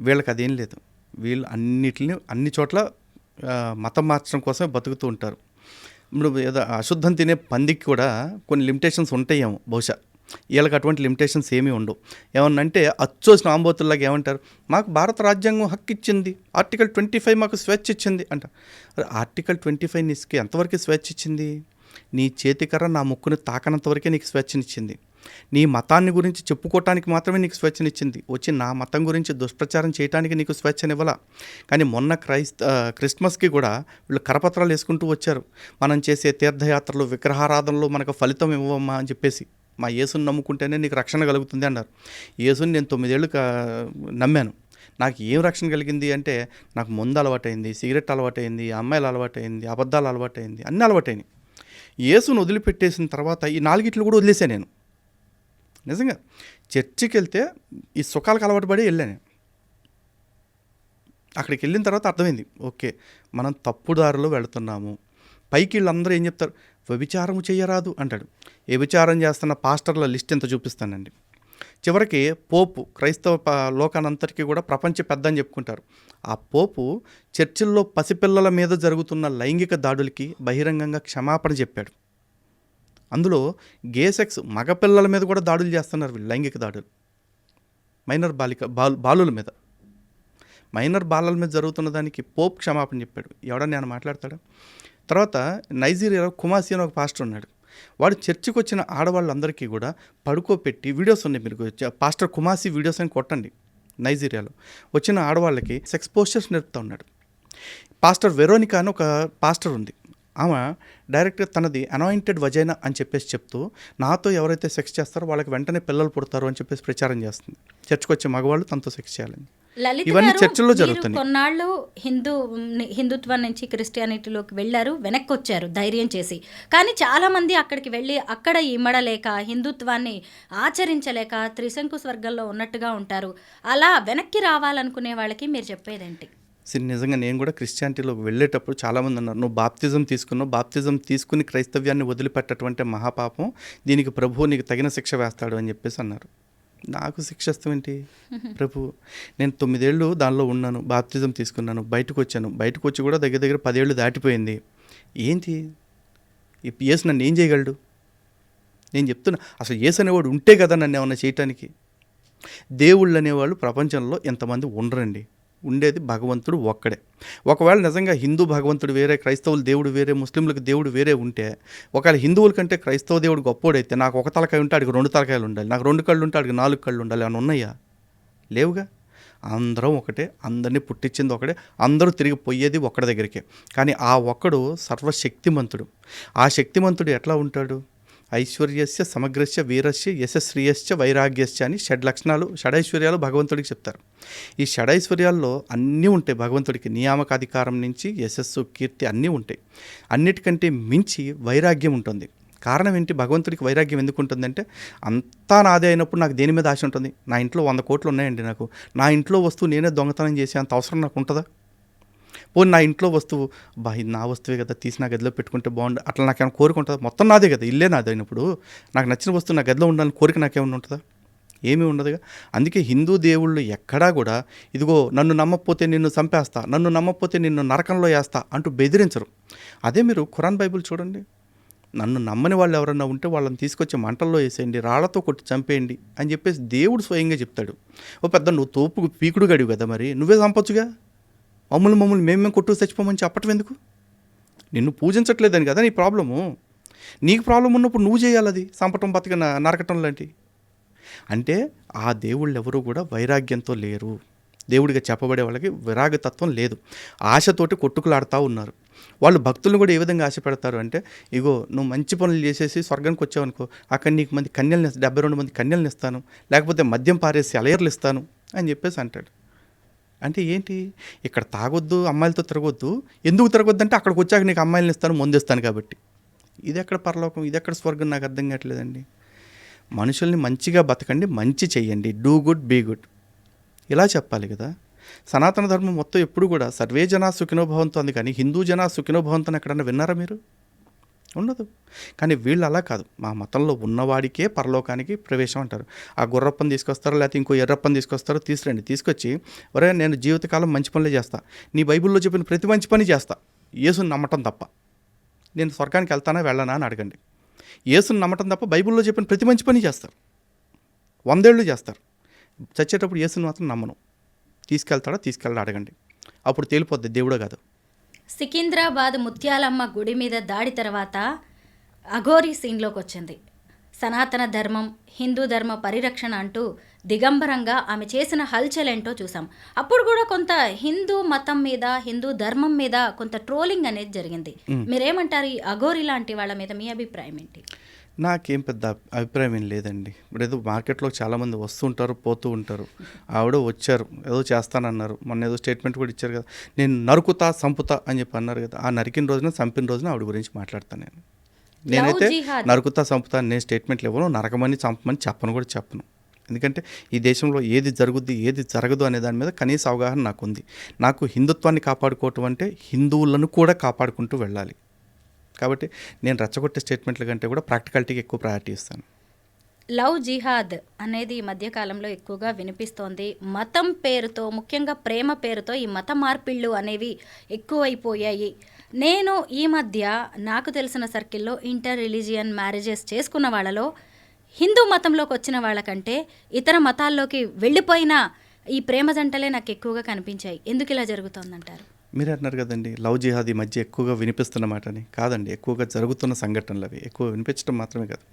వీళ్ళకి అదేం లేదు. వీళ్ళు అన్ని చోట్ల మతం మార్చడం కోసమే బతుకుతూ ఉంటారు. ఇప్పుడు ఏదో అశుద్ధం తినే పందికి కూడా కొన్ని లిమిటేషన్స్ ఉంటాయేమో బహుశా. వీళ్ళకి అటువంటి లిమిటేషన్స్ ఏమీ ఉండవు. ఏమన్నంటే అచ్చోసిన ఆంబోతుల్లాగా ఏమంటారు, మాకు భారత రాజ్యాంగం హక్కు ఇచ్చింది, ఆర్టికల్ 25 మాకు స్వేచ్ఛ ఇచ్చింది అంట. ఆర్టికల్ 25 నీకు ఎంతవరకు స్వేచ్ఛ ఇచ్చింది? నీ చేతికర్ర నా ముక్కుని తాకనంతవరకే నీకు స్వేచ్ఛనిచ్చింది. నీ మతాన్ని గురించి చెప్పుకోవటానికి మాత్రమే నీకు స్వేచ్ఛనిచ్చింది. వచ్చి నా మతం గురించి దుష్ప్రచారం చేయడానికి నీకు స్వేచ్ఛనివ్వాల. కానీ మొన్న క్రిస్మస్కి కూడా వీళ్ళు కరపత్రాలు వేసుకుంటూ వచ్చారు, మనం చేసే తీర్థయాత్రలు విగ్రహారాధనలు మనకు ఫలితం ఇవ్వమ్మా అని చెప్పేసి. మా యేసుని నమ్ముకుంటేనే నీకు రక్షణ కలుగుతుంది అన్నారు. యేసుని నేను 9 ఏళ్ళు నమ్మాను, నాకు ఏం రక్షణ కలిగింది అంటే, నాకు మందు అలవాటైంది, సిగరెట్ అలవాటైంది, అమ్మాయిలు అలవాటైంది, అబద్ధాలు అలవాటైంది, అన్నీ అలవాటైనాయి. యేసును వదిలిపెట్టేసిన తర్వాత ఈ 4 కూడా వదిలేసాను నేను. నిజంగా చర్చికి వెళ్తే ఈ సుఖాలకు అలవాటు పడి వెళ్ళాను. అక్కడికి వెళ్ళిన తర్వాత అర్థమైంది, ఓకే మనం తప్పు దారిలో వెళుతున్నాము. పైకి వీళ్ళందరూ ఏం చెప్తారు, వ్యభిచారం చేయరాదు అంటాడు. వ్యభిచారం చేస్తున్న పాస్టర్ల లిస్ట్ ఎంత చూపిస్తానండి. చివరికి పోపు క్రైస్తవ లోకానంతటికీ కూడా ప్రపంచ పెద్ద అని చెప్పుకుంటారు. ఆ పోపు చర్చిల్లో పసిపిల్లల మీద జరుగుతున్న లైంగిక దాడులకి బహిరంగంగా క్షమాపణ చెప్పాడు. అందులో గే సెక్స్ మగపిల్లల మీద కూడా దాడులు చేస్తున్నారు వీళ్ళు, లైంగిక దాడులు మైనర్ బాలుల మీద. మైనర్ బాలల మీద జరుగుతున్న దానికి పోప్ క్షమాపణ చెప్పాడు. ఎవడన్నా నేను మాట్లాడతాడా? తర్వాత నైజీరియాలో కుమాసి అని ఒక పాస్టర్ ఉన్నాడు. వాడు చర్చికి వచ్చిన ఆడవాళ్ళందరికీ కూడా పడుకోపెట్టి, వీడియోస్ ఉన్నాయి, మీరు పాస్టర్ కుమాసి వీడియోస్ అని కొట్టండి. నైజీరియాలో వచ్చిన ఆడవాళ్ళకి సెక్స్ పోస్చర్స్ నేర్పుతూ ఉన్నాడు. పాస్టర్ వెరోనికా అని ఒక పాస్టర్ ఉంది. ఆమె డైరెక్ట్గా తనది అనాయింటెడ్ వజైనా అని చెప్పేసి చెప్తూ, నాతో ఎవరైతే సెక్స్ చేస్తారో వాళ్ళకి వెంటనే పిల్లలు పుడతారు అని చెప్పేసి ప్రచారం చేస్తుంది. చర్చికి వచ్చే మగవాళ్ళు తనతో సెక్స్ చేయాలని. ఇవన్నీ చర్చల్లో జరుగుతుంది. కొన్నాళ్ళు హిందుత్వం నుంచి క్రిస్టియానిటీలోకి వెళ్ళారు, వెనక్కి వచ్చారు ధైర్యం చేసి. కానీ చాలామంది అక్కడికి వెళ్ళి అక్కడ ఇమ్మడలేక, హిందుత్వాన్ని ఆచరించలేక త్రిశంకు స్వర్గంలో ఉన్నట్టుగా ఉంటారు. అలా వెనక్కి రావాలనుకునే వాళ్ళకి మీరు చెప్పేదేంటి? నిజంగా నేను కూడా క్రిస్టియానిటీలోకి వెళ్ళేటప్పుడు చాలామంది అన్నారు, నువ్వు బాప్తిజం తీసుకున్నావు, బాప్తిజం తీసుకుని క్రైస్తవ్యాన్ని వదిలిపెట్టటువంటి మహాపాపం, దీనికి ప్రభువు నీకు తగిన శిక్ష వేస్తాడు అని చెప్పేసి అన్నారు. నాకు శిక్ష ఇస్తామేంటి ప్రభు? నేను 9 ఏళ్ళు దానిలో ఉన్నాను, బాప్తిజం తీసుకున్నాను, బయటకు వచ్చాను. బయటకు వచ్చి కూడా దగ్గర 10 ఏళ్ళు దాటిపోయింది. ఏంటి యేసు నన్ను ఏం చేయగలడు? నేను చెప్తున్నా, అసలు యేసు అనేవాడు ఉంటే కదా నన్ను ఏమన్నా చేయటానికి. దేవుళ్ళు అనేవాళ్ళు ప్రపంచంలో ఎంతమంది ఉండరండి. ఉండేది భగవంతుడు ఒక్కడే. ఒకవేళ నిజంగా హిందూ భగవంతుడు వేరే, క్రైస్తవులు దేవుడు వేరే, ముస్లింలకు దేవుడు వేరే ఉంటే, ఒకవేళ హిందువుల కంటే క్రైస్తవ దేవుడు గొప్పోడైతే, నాకు ఒక తలకాయ ఉంటే ఆడికి 2 తలకాయలు ఉండాలి, నాకు 2 కళ్ళు ఉంటే ఆడికి 4 కళ్ళు ఉండాలి అని ఉన్నాయా? లేవుగా. అందరం ఒకటే, అందరినీ పుట్టించింది ఒకటే, అందరూ తిరిగి పోయేది ఒక్కడి దగ్గరికే. కానీ ఆ ఒక్కడు సర్వశక్తిమంతుడు. ఆ శక్తిమంతుడు ఎట్లా ఉంటాడు? ఐశ్వర్యస్య సమగ్రస్య వీరస్య యశశ్రియస్య వైరాగ్యస్య అని 6 లక్షణాలు, షడైశ్వర్యాలు భగవంతుడికి చెప్తారు. ఈ షడైశ్వర్యాల్లో అన్నీ ఉంటాయి భగవంతుడికి. నియామకాధికారం నుంచి యశస్సు, కీర్తి అన్నీ ఉంటాయి. అన్నిటికంటే మించి వైరాగ్యం ఉంటుంది. కారణం ఏంటి? భగవంతుడికి వైరాగ్యం ఎందుకు ఉంటుందంటే, అంతా నాదే అయినప్పుడు నాకు దేని మీద ఆశ ఉంటుంది? నా ఇంట్లో 100 కోట్లు ఉన్నాయండి, నాకు నా ఇంట్లో వస్తువు నేనే దొంగతనం చేసే అంత అవసరం నాకు ఉంటుందా? పోనీ నా ఇంట్లో వస్తువు, ఇది నా వస్తువే కదా, తీసి నా గదిలో పెట్టుకుంటే బాగుండు, అట్లా నాకేమైనా కోరిక ఉంటుందా? మొత్తం నాదే కదా, ఇల్లే నాది అయినప్పుడు నాకు నచ్చిన వస్తువు నా గదిలో ఉండాలని కోరిక నాకేమైనా ఉంటుందా? ఏమీ ఉండదుగా. అందుకే హిందూ దేవుళ్ళు ఎక్కడా కూడా ఇదిగో నన్ను నమ్మకపోతే నిన్ను చంపేస్తా, నన్ను నమ్మకపోతే నిన్ను నరకంలో వేస్తా అంటూ బెదిరించరు. అదే మీరు ఖురాన్ బైబిల్ చూడండి, నన్ను నమ్మని వాళ్ళు ఎవరన్నా ఉంటే వాళ్ళని తీసుకొచ్చి మంటల్లో వేసేయండి, రాళ్లతో కొట్టి చంపేయండి అని చెప్పేసి దేవుడు స్వయంగా చెప్తాడు. ఓ పెద్ద నువ్వు తోపు పీకుడు గడివి కదా, మరి నువ్వే చంపొచ్చుగా. మమ్మల్ని మేము కొట్టు చచ్చిపోమని చెప్పటం ఎందుకు? నిన్ను పూజించట్లేదని కదా నీ ప్రాబ్లము. నీకు ప్రాబ్లం ఉన్నప్పుడు నువ్వు చేయాలి అది, చంపటం, బతక, నరకటం లాంటి. అంటే ఆ దేవుళ్ళు ఎవరు కూడా వైరాగ్యంతో లేరు. దేవుడిగా చెప్పబడే వాళ్ళకి విరాగతత్వం లేదు. ఆశతోటి కొట్టుకులాడుతూ ఉన్నారు. వాళ్ళు భక్తులను కూడా ఏ విధంగా ఆశ పెడతారు అంటే, ఇగో నువ్వు మంచి పనులు చేసేసి స్వర్గానికి వచ్చావనుకో, అక్కడ నీకు మంది కన్యలను 72 మంది కన్యలను ఇస్తాను, లేకపోతే మద్యం పారేసి అలయర్లు ఇస్తాను అని చెప్పేసి అంటాడు. అంటే ఏంటి, ఇక్కడ తాగొద్దు, అమ్మాయిలతో తిరగొద్దు, ఎందుకు తిరగొద్దు అంటే అక్కడికి వచ్చాక నీకు అమ్మాయిలను ఇస్తాను, ముందిస్తాను కాబట్టి. ఇది ఎక్కడ పరలోకం, ఇది ఎక్కడ స్వర్గం, నాకు అర్థం కావట్లేదండి. మనుషుల్ని మంచిగా బతకండి, మంచి చెయ్యండి, డూ గుడ్ బీ గుడ్, ఇలా చెప్పాలి కదా. సనాతన ధర్మం మొత్తం ఎప్పుడు కూడా సర్వే జనా సుఖినోభవంతో అంది, కానీ హిందూ జనా సుఖినోభవంతో ఎక్కడన్నా విన్నారా మీరు? ఉండదు. కానీ వీళ్ళు అలా కాదు, మా మతంలో ఉన్నవాడికే పరలోకానికి ప్రవేశం అంటారు. ఆ గుర్రప్పని తీసుకొస్తారో లేకపోతే ఇంకో ఎర్రప్పని తీసుకొస్తారో, తీసుకొచ్చి ఒరే నేను జీవితకాలం మంచి పనులే చేస్తా, నీ బైబిల్లో చెప్పిన ప్రతి మంచి పని చేస్తా, యేసుని నమ్మటం తప్ప నేను స్వర్గానికి వెళ్తానా వెళ్ళనా అని అడగండి. యేసుని నమ్మటం తప్ప బైబిల్లో చెప్పిన ప్రతి మంచి పని చేస్తారు, 100 ఏళ్ళు చేస్తారు. చచ్చేటప్పుడు యేసుని మాత్రం నమ్మను, తీసుకెళ్ళడా అడగండి, అప్పుడు తేలిపోద్ది దేవుడో కాదు. సికింద్రాబాద్ ముత్యాలమ్మ గుడి మీద దాడి తర్వాత అఘోరీ సీన్లోకి వచ్చింది. సనాతన ధర్మం, హిందూ ధర్మ పరిరక్షణ అంటూ దిగంబరంగా ఆమె చేసిన హల్చల్ ఏంటో చూసాం. అప్పుడు కూడా కొంత హిందూ మతం మీద, హిందూ ధర్మం మీద కొంత ట్రోలింగ్ అనేది జరిగింది. మీరేమంటారు ఈ అఘోరీ లాంటి వాళ్ళ మీద? మీ అభిప్రాయం ఏంటి? నాకేం పెద్ద అభిప్రాయం ఏం లేదండి. ఇప్పుడు ఏదో మార్కెట్లో చాలామంది వస్తుంటారు, పోతూ ఉంటారు. ఆవిడ వచ్చారు, ఏదో చేస్తానన్నారు, మొన్న ఏదో స్టేట్మెంట్ కూడా ఇచ్చారు కదా, నేను నరుకుతా సంపుతా అని చెప్పి అన్నారు కదా. ఆ నరికిన రోజున, చంపిన రోజున ఆవిడ గురించి మాట్లాడతాను నేనైతే నరుకుతా సంపుతా నేను స్టేట్మెంట్లు ఇవ్వను, నరకమని చంపమని చెప్పను. ఎందుకంటే ఈ దేశంలో ఏది జరుగుద్ది, ఏది జరగదు అనే దాని మీద కనీస అవగాహన నాకుంది. నాకు హిందుత్వాన్ని కాపాడుకోవటం అంటే హిందువులను కూడా కాపాడుకుంటూ వెళ్ళాలి. కాబట్టి నేను రెచ్చగొట్టే స్టేట్మెంట్ల కంటే కూడా ప్రాక్టికాలిటీకి ఎక్కువ ప్రయారిటీ ఇస్తాను. లవ్ జిహాద్ అనేది ఈ మధ్యకాలంలో ఎక్కువగా వినిపిస్తోంది. మతం పేరుతో, ముఖ్యంగా ప్రేమ పేరుతో ఈ మత మార్పిళ్ళు అనేవి ఎక్కువైపోయాయి. నేను ఈ మధ్య నాకు తెలిసిన సర్కిల్లో ఇంటర్ రిలీజియన్ మ్యారేజెస్ చేసుకున్న వాళ్ళలో హిందూ మతంలోకి వచ్చిన వాళ్ళకంటే ఇతర మతాల్లోకి వెళ్ళిపోయిన ఈ ప్రేమ జంటలే నాకు ఎక్కువగా కనిపించాయి. ఎందుకు ఇలా జరుగుతోందంటారు? మీరు అన్నారు కదండి లవ్ జిహాద్ ఈ మధ్య ఎక్కువగా వినిపిస్తున్నమాట అని. కాదండి, ఎక్కువగా జరుగుతున్న సంఘటనలు అవి. ఎక్కువ వినిపించడం మాత్రమే కాదు,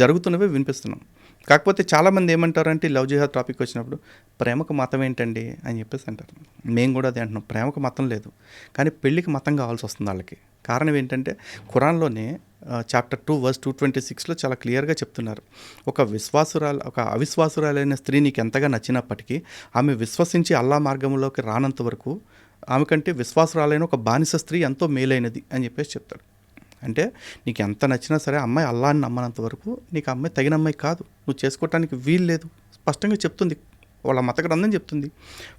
జరుగుతున్నవే వినిపిస్తున్నాం. కాకపోతే చాలామంది ఏమంటారంటే లవ్ జిహాద్ టాపిక్ వచ్చినప్పుడు ప్రేమకు మతం ఏంటండి అని చెప్పేసి అంటారు. మేము కూడా అదే అంటున్నాం, ప్రేమకు మతం లేదు, కానీ పెళ్ళికి మతం కావాల్సి వస్తుంది వాళ్ళకి. కారణం ఏంటంటే ఖురాన్లోనే చాప్టర్ 2 వర్స్ 226లో చాలా క్లియర్గా చెప్తున్నారు, ఒక అవిశ్వాసురాలైన స్త్రీ నీకు ఎంతగా నచ్చినప్పటికీ ఆమె విశ్వసించి అల్లా మార్గంలోకి రానంత వరకు ఆమె కంటే విశ్వాసురాలైన ఒక బానిస స్త్రీ ఎంతో మేలైనది అని చెప్పేసి చెప్తాడు. అంటే నీకు ఎంత నచ్చినా సరే అమ్మాయి అల్లాని నమ్మనంత వరకు నీకు అమ్మాయి తగిన అమ్మాయి కాదు, నువ్వు చేసుకోవటానికి వీలు లేదు, స్పష్టంగా చెప్తుంది, వాళ్ళ మత గ్రంథం చెప్తుంది.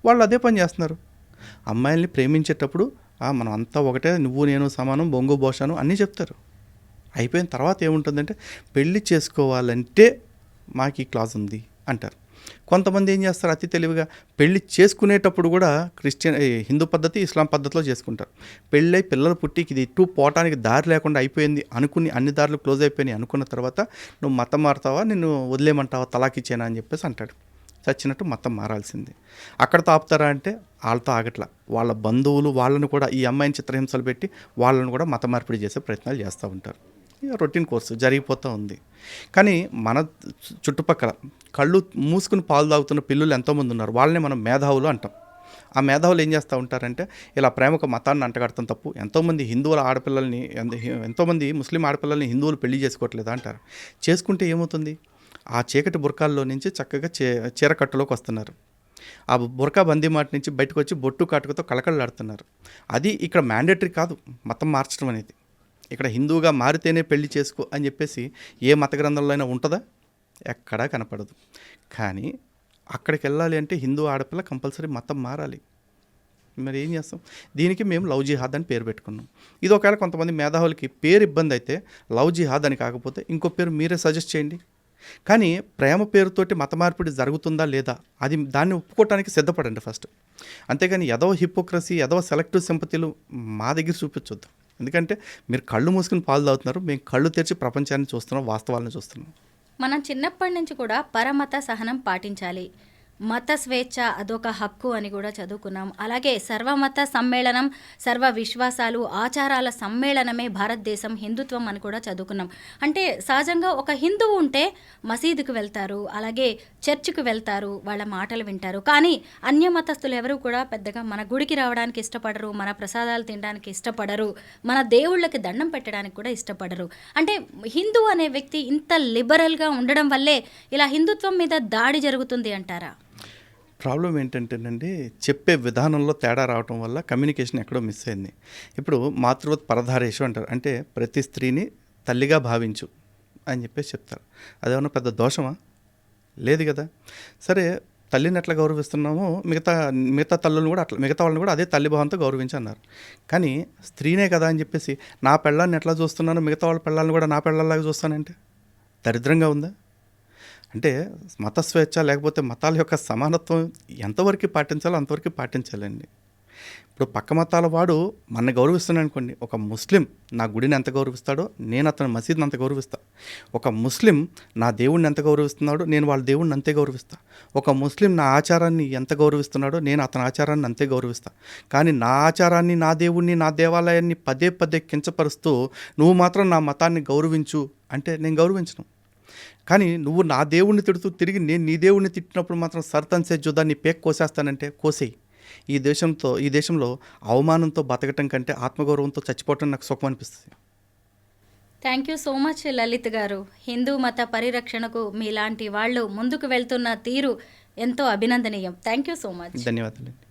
వాళ్ళు అదే పని చేస్తున్నారు. అమ్మాయిల్ని ప్రేమించేటప్పుడు మనం అంతా ఒకటే, నువ్వు నేను సమానం, బొంగు బోషాను అన్నీ చెప్తారు. అయిపోయిన తర్వాత ఏముంటుందంటే పెళ్లి చేసుకోవాలంటే మాకు ఈ క్లాజ్ ఉంది అంటారు. కొంతమంది ఏం చేస్తారు అతి తెలివిగా, పెళ్లి చేసుకునేటప్పుడు కూడా హిందూ పద్ధతి, ఇస్లాం పద్ధతిలో చేసుకుంటారు. పెళ్ళై పిల్లలు పుట్టికి ఇది ఇటు పోవటానికి దారి లేకుండా అయిపోయింది అనుకుని, అన్ని దారులు క్లోజ్ అయిపోయినాయి అనుకున్న తర్వాత నువ్వు మతం మారుతావా, నిన్ను వదిలేయమంటావా, తలాకిచ్చేనా అని చెప్పేసి అంటాడు. చచ్చినట్టు మతం మారాల్సింది. అక్కడతో ఆపుతారా అంటే వాళ్ళతో ఆగట్లా, వాళ్ళ బంధువులు వాళ్ళని కూడా ఈ అమ్మాయిని చిత్రహింసలు పెట్టి వాళ్ళని కూడా మత మార్పిడి చేసే ప్రయత్నాలు చేస్తూ ఉంటారు. రొటీన్ కోర్సు జరిగిపోతూ ఉంది. కానీ మన చుట్టుపక్కల కళ్ళు మూసుకుని పాలు తాగుతున్న పిల్లలు ఎంతోమంది ఉన్నారు, వాళ్ళని మనం మేధావులు అంటాం. ఆ మేధావులు ఏం చేస్తూ ఉంటారంటే ఇలా ప్రేమకు మతాన్ని అంటగడతాం తప్పు, ఎంతోమంది హిందువుల ఆడపిల్లల్ని, ఎంతోమంది ముస్లిం ఆడపిల్లల్ని హిందువులు పెళ్లి చేసుకోవట్లేదు అంటారు. చేసుకుంటే ఏమవుతుంది, ఆ చీకటి బుర్కాల్లో నుంచి చక్కగా చీరకట్టులోకి వస్తున్నారు. ఆ బుర్కా బందీ మాట నుంచి బయటకు వచ్చి బొట్టు కాటుకతో కళకళలాడుతున్నారు. అది ఇక్కడ మ్యాండేటరీ కాదు మతం మార్చడం అనేది. ఇక్కడ హిందువుగా మారితేనే పెళ్లి చేసుకో అని చెప్పేసి ఏ మత గ్రంథంలో అయినా ఉంటుందా? ఎక్కడా కనపడదు. కానీ అక్కడికి వెళ్ళాలి అంటే హిందూ ఆడపిల్ల కంపల్సరీ మతం మారాలి. మరి ఏం చేస్తాం? దీనికి మేము లవ్ జిహాద్ అని పేరు పెట్టుకున్నాం. ఇది ఒకవేళ కొంతమంది మేధావులకి పేరు ఇబ్బంది అయితే లవ్ జిహాద్ అని కాకపోతే ఇంకో పేరు మీరే సజెస్ట్ చేయండి. కానీ ప్రేమ పేరుతోటి మత మార్పిడి జరుగుతుందా లేదా అది దాన్ని ఒప్పుకోవటానికి సిద్ధపడండి ఫస్ట్. అంతేగాని ఎదవ హిపోక్రసీ, ఎదవ సెలెక్టివ్ సింపతిలు మా దగ్గర చూపించొద్దు. ఎందుకంటే మీరు కళ్ళు మూసుకుని పాలు తాగుతున్నారు, మేము కళ్ళు తెరిచి ప్రపంచాన్ని చూస్తున్నాం, వాస్తవాలను చూస్తున్నాం. మనం చిన్నప్పటి నుంచి కూడా పరమత సహనం పాటించాలి, మత స్వేచ్ఛ అదొక హక్కు అని కూడా చదువుకున్నాం. అలాగే సర్వమత సమ్మేళనం, సర్వ విశ్వాసాలు, ఆచారాల సమ్మేళనమే భారతదేశం, హిందుత్వం అని కూడా చదువుకున్నాం. అంటే సహజంగా ఒక హిందువు ఉంటే మసీదుకు వెళ్తారు, అలాగే చర్చికి వెళ్తారు, వాళ్ళ మాటలు వింటారు. కానీ అన్య మతస్థులు ఎవరు కూడా పెద్దగా మన గుడికి రావడానికి ఇష్టపడరు, మన ప్రసాదాలు తినడానికి ఇష్టపడరు, మన దేవుళ్ళకి దండం పెట్టడానికి కూడా ఇష్టపడరు. అంటే హిందూ అనే వ్యక్తి ఇంత లిబరల్గా ఉండడం వల్లే ఇలా హిందుత్వం మీద దాడి జరుగుతుంది అంటారా? ప్రాబ్లం ఏంటంటేనండి, చెప్పే విధానంలో తేడా రావటం వల్ల కమ్యూనికేషన్ ఎక్కడో మిస్ అయింది. ఇప్పుడు మాతృవత్ పరధారేషు అంటారు, అంటే ప్రతి స్త్రీని తల్లిగా భావించు అని చెప్పేసి చెప్తారు. అదేమన్నా పెద్ద దోషమా? లేదు కదా. సరే, తల్లిని ఎట్లా గౌరవిస్తున్నామో మిగతా తల్లులను కూడా అట్లా, మిగతా వాళ్ళని కూడా అదే తల్లి భావంతో గౌరవించి అన్నారు. కానీ స్త్రీనే కదా అని చెప్పేసి నా పెళ్ళాన్ని ఎట్లా చూస్తున్నానో మిగతా వాళ్ళ పెళ్ళాలను కూడా నా పెళ్ళాలాగా చూస్తానంటే దరిద్రంగా ఉందా? అంటే మత స్వేచ్ఛ లేకపోతే మతాల యొక్క సమానత్వం ఎంతవరకు పాటించాలో అంతవరకు పాటించాలండి. ఇప్పుడు పక్క మతాల వాడు మన గౌరవిస్తున్నాడు అనుకోండి, ఒక ముస్లిం నా గుడిని ఎంత గౌరవిస్తాడో నేను అతని మసీద్ని అంత గౌరవిస్తా. ఒక ముస్లిం నా దేవుడిని ఎంత గౌరవిస్తున్నాడో నేను వాళ్ళ దేవుడిని అంతే గౌరవిస్తా. ఒక ముస్లిం నా ఆచారాన్ని ఎంత గౌరవిస్తున్నాడో నేను అతని ఆచారాన్ని అంతే గౌరవిస్తా. కానీ నా ఆచారాన్ని, నా దేవుడిని, నా దేవాలయాన్ని పదే పదే కించపరుస్తూ నువ్వు మాత్రం నా మతాన్ని గౌరవించు అంటే నేను గౌరవించను. కానీ నువ్వు నా దేవుణ్ణి తిడుతూ తిరిగి నేను నీ దేవుణ్ణి తిట్టినప్పుడు మాత్రం సర్తన్సే జుదా నీ పేక్ కోసేస్తానంటే కోసేయి. ఈ దేశంలో అవమానంతో బతకటం కంటే ఆత్మగౌరవంతో చచ్చిపోవటం నాకు సుఖం అనిపిస్తుంది. Thank you so much Lalit గారు. హిందూ మత పరిరక్షణకు మీలాంటి వాళ్ళు ముందుకు వెళ్తున్న తీరు ఎంతో అభినందనీయం. Thank you so much. ధన్యవాదాలండి.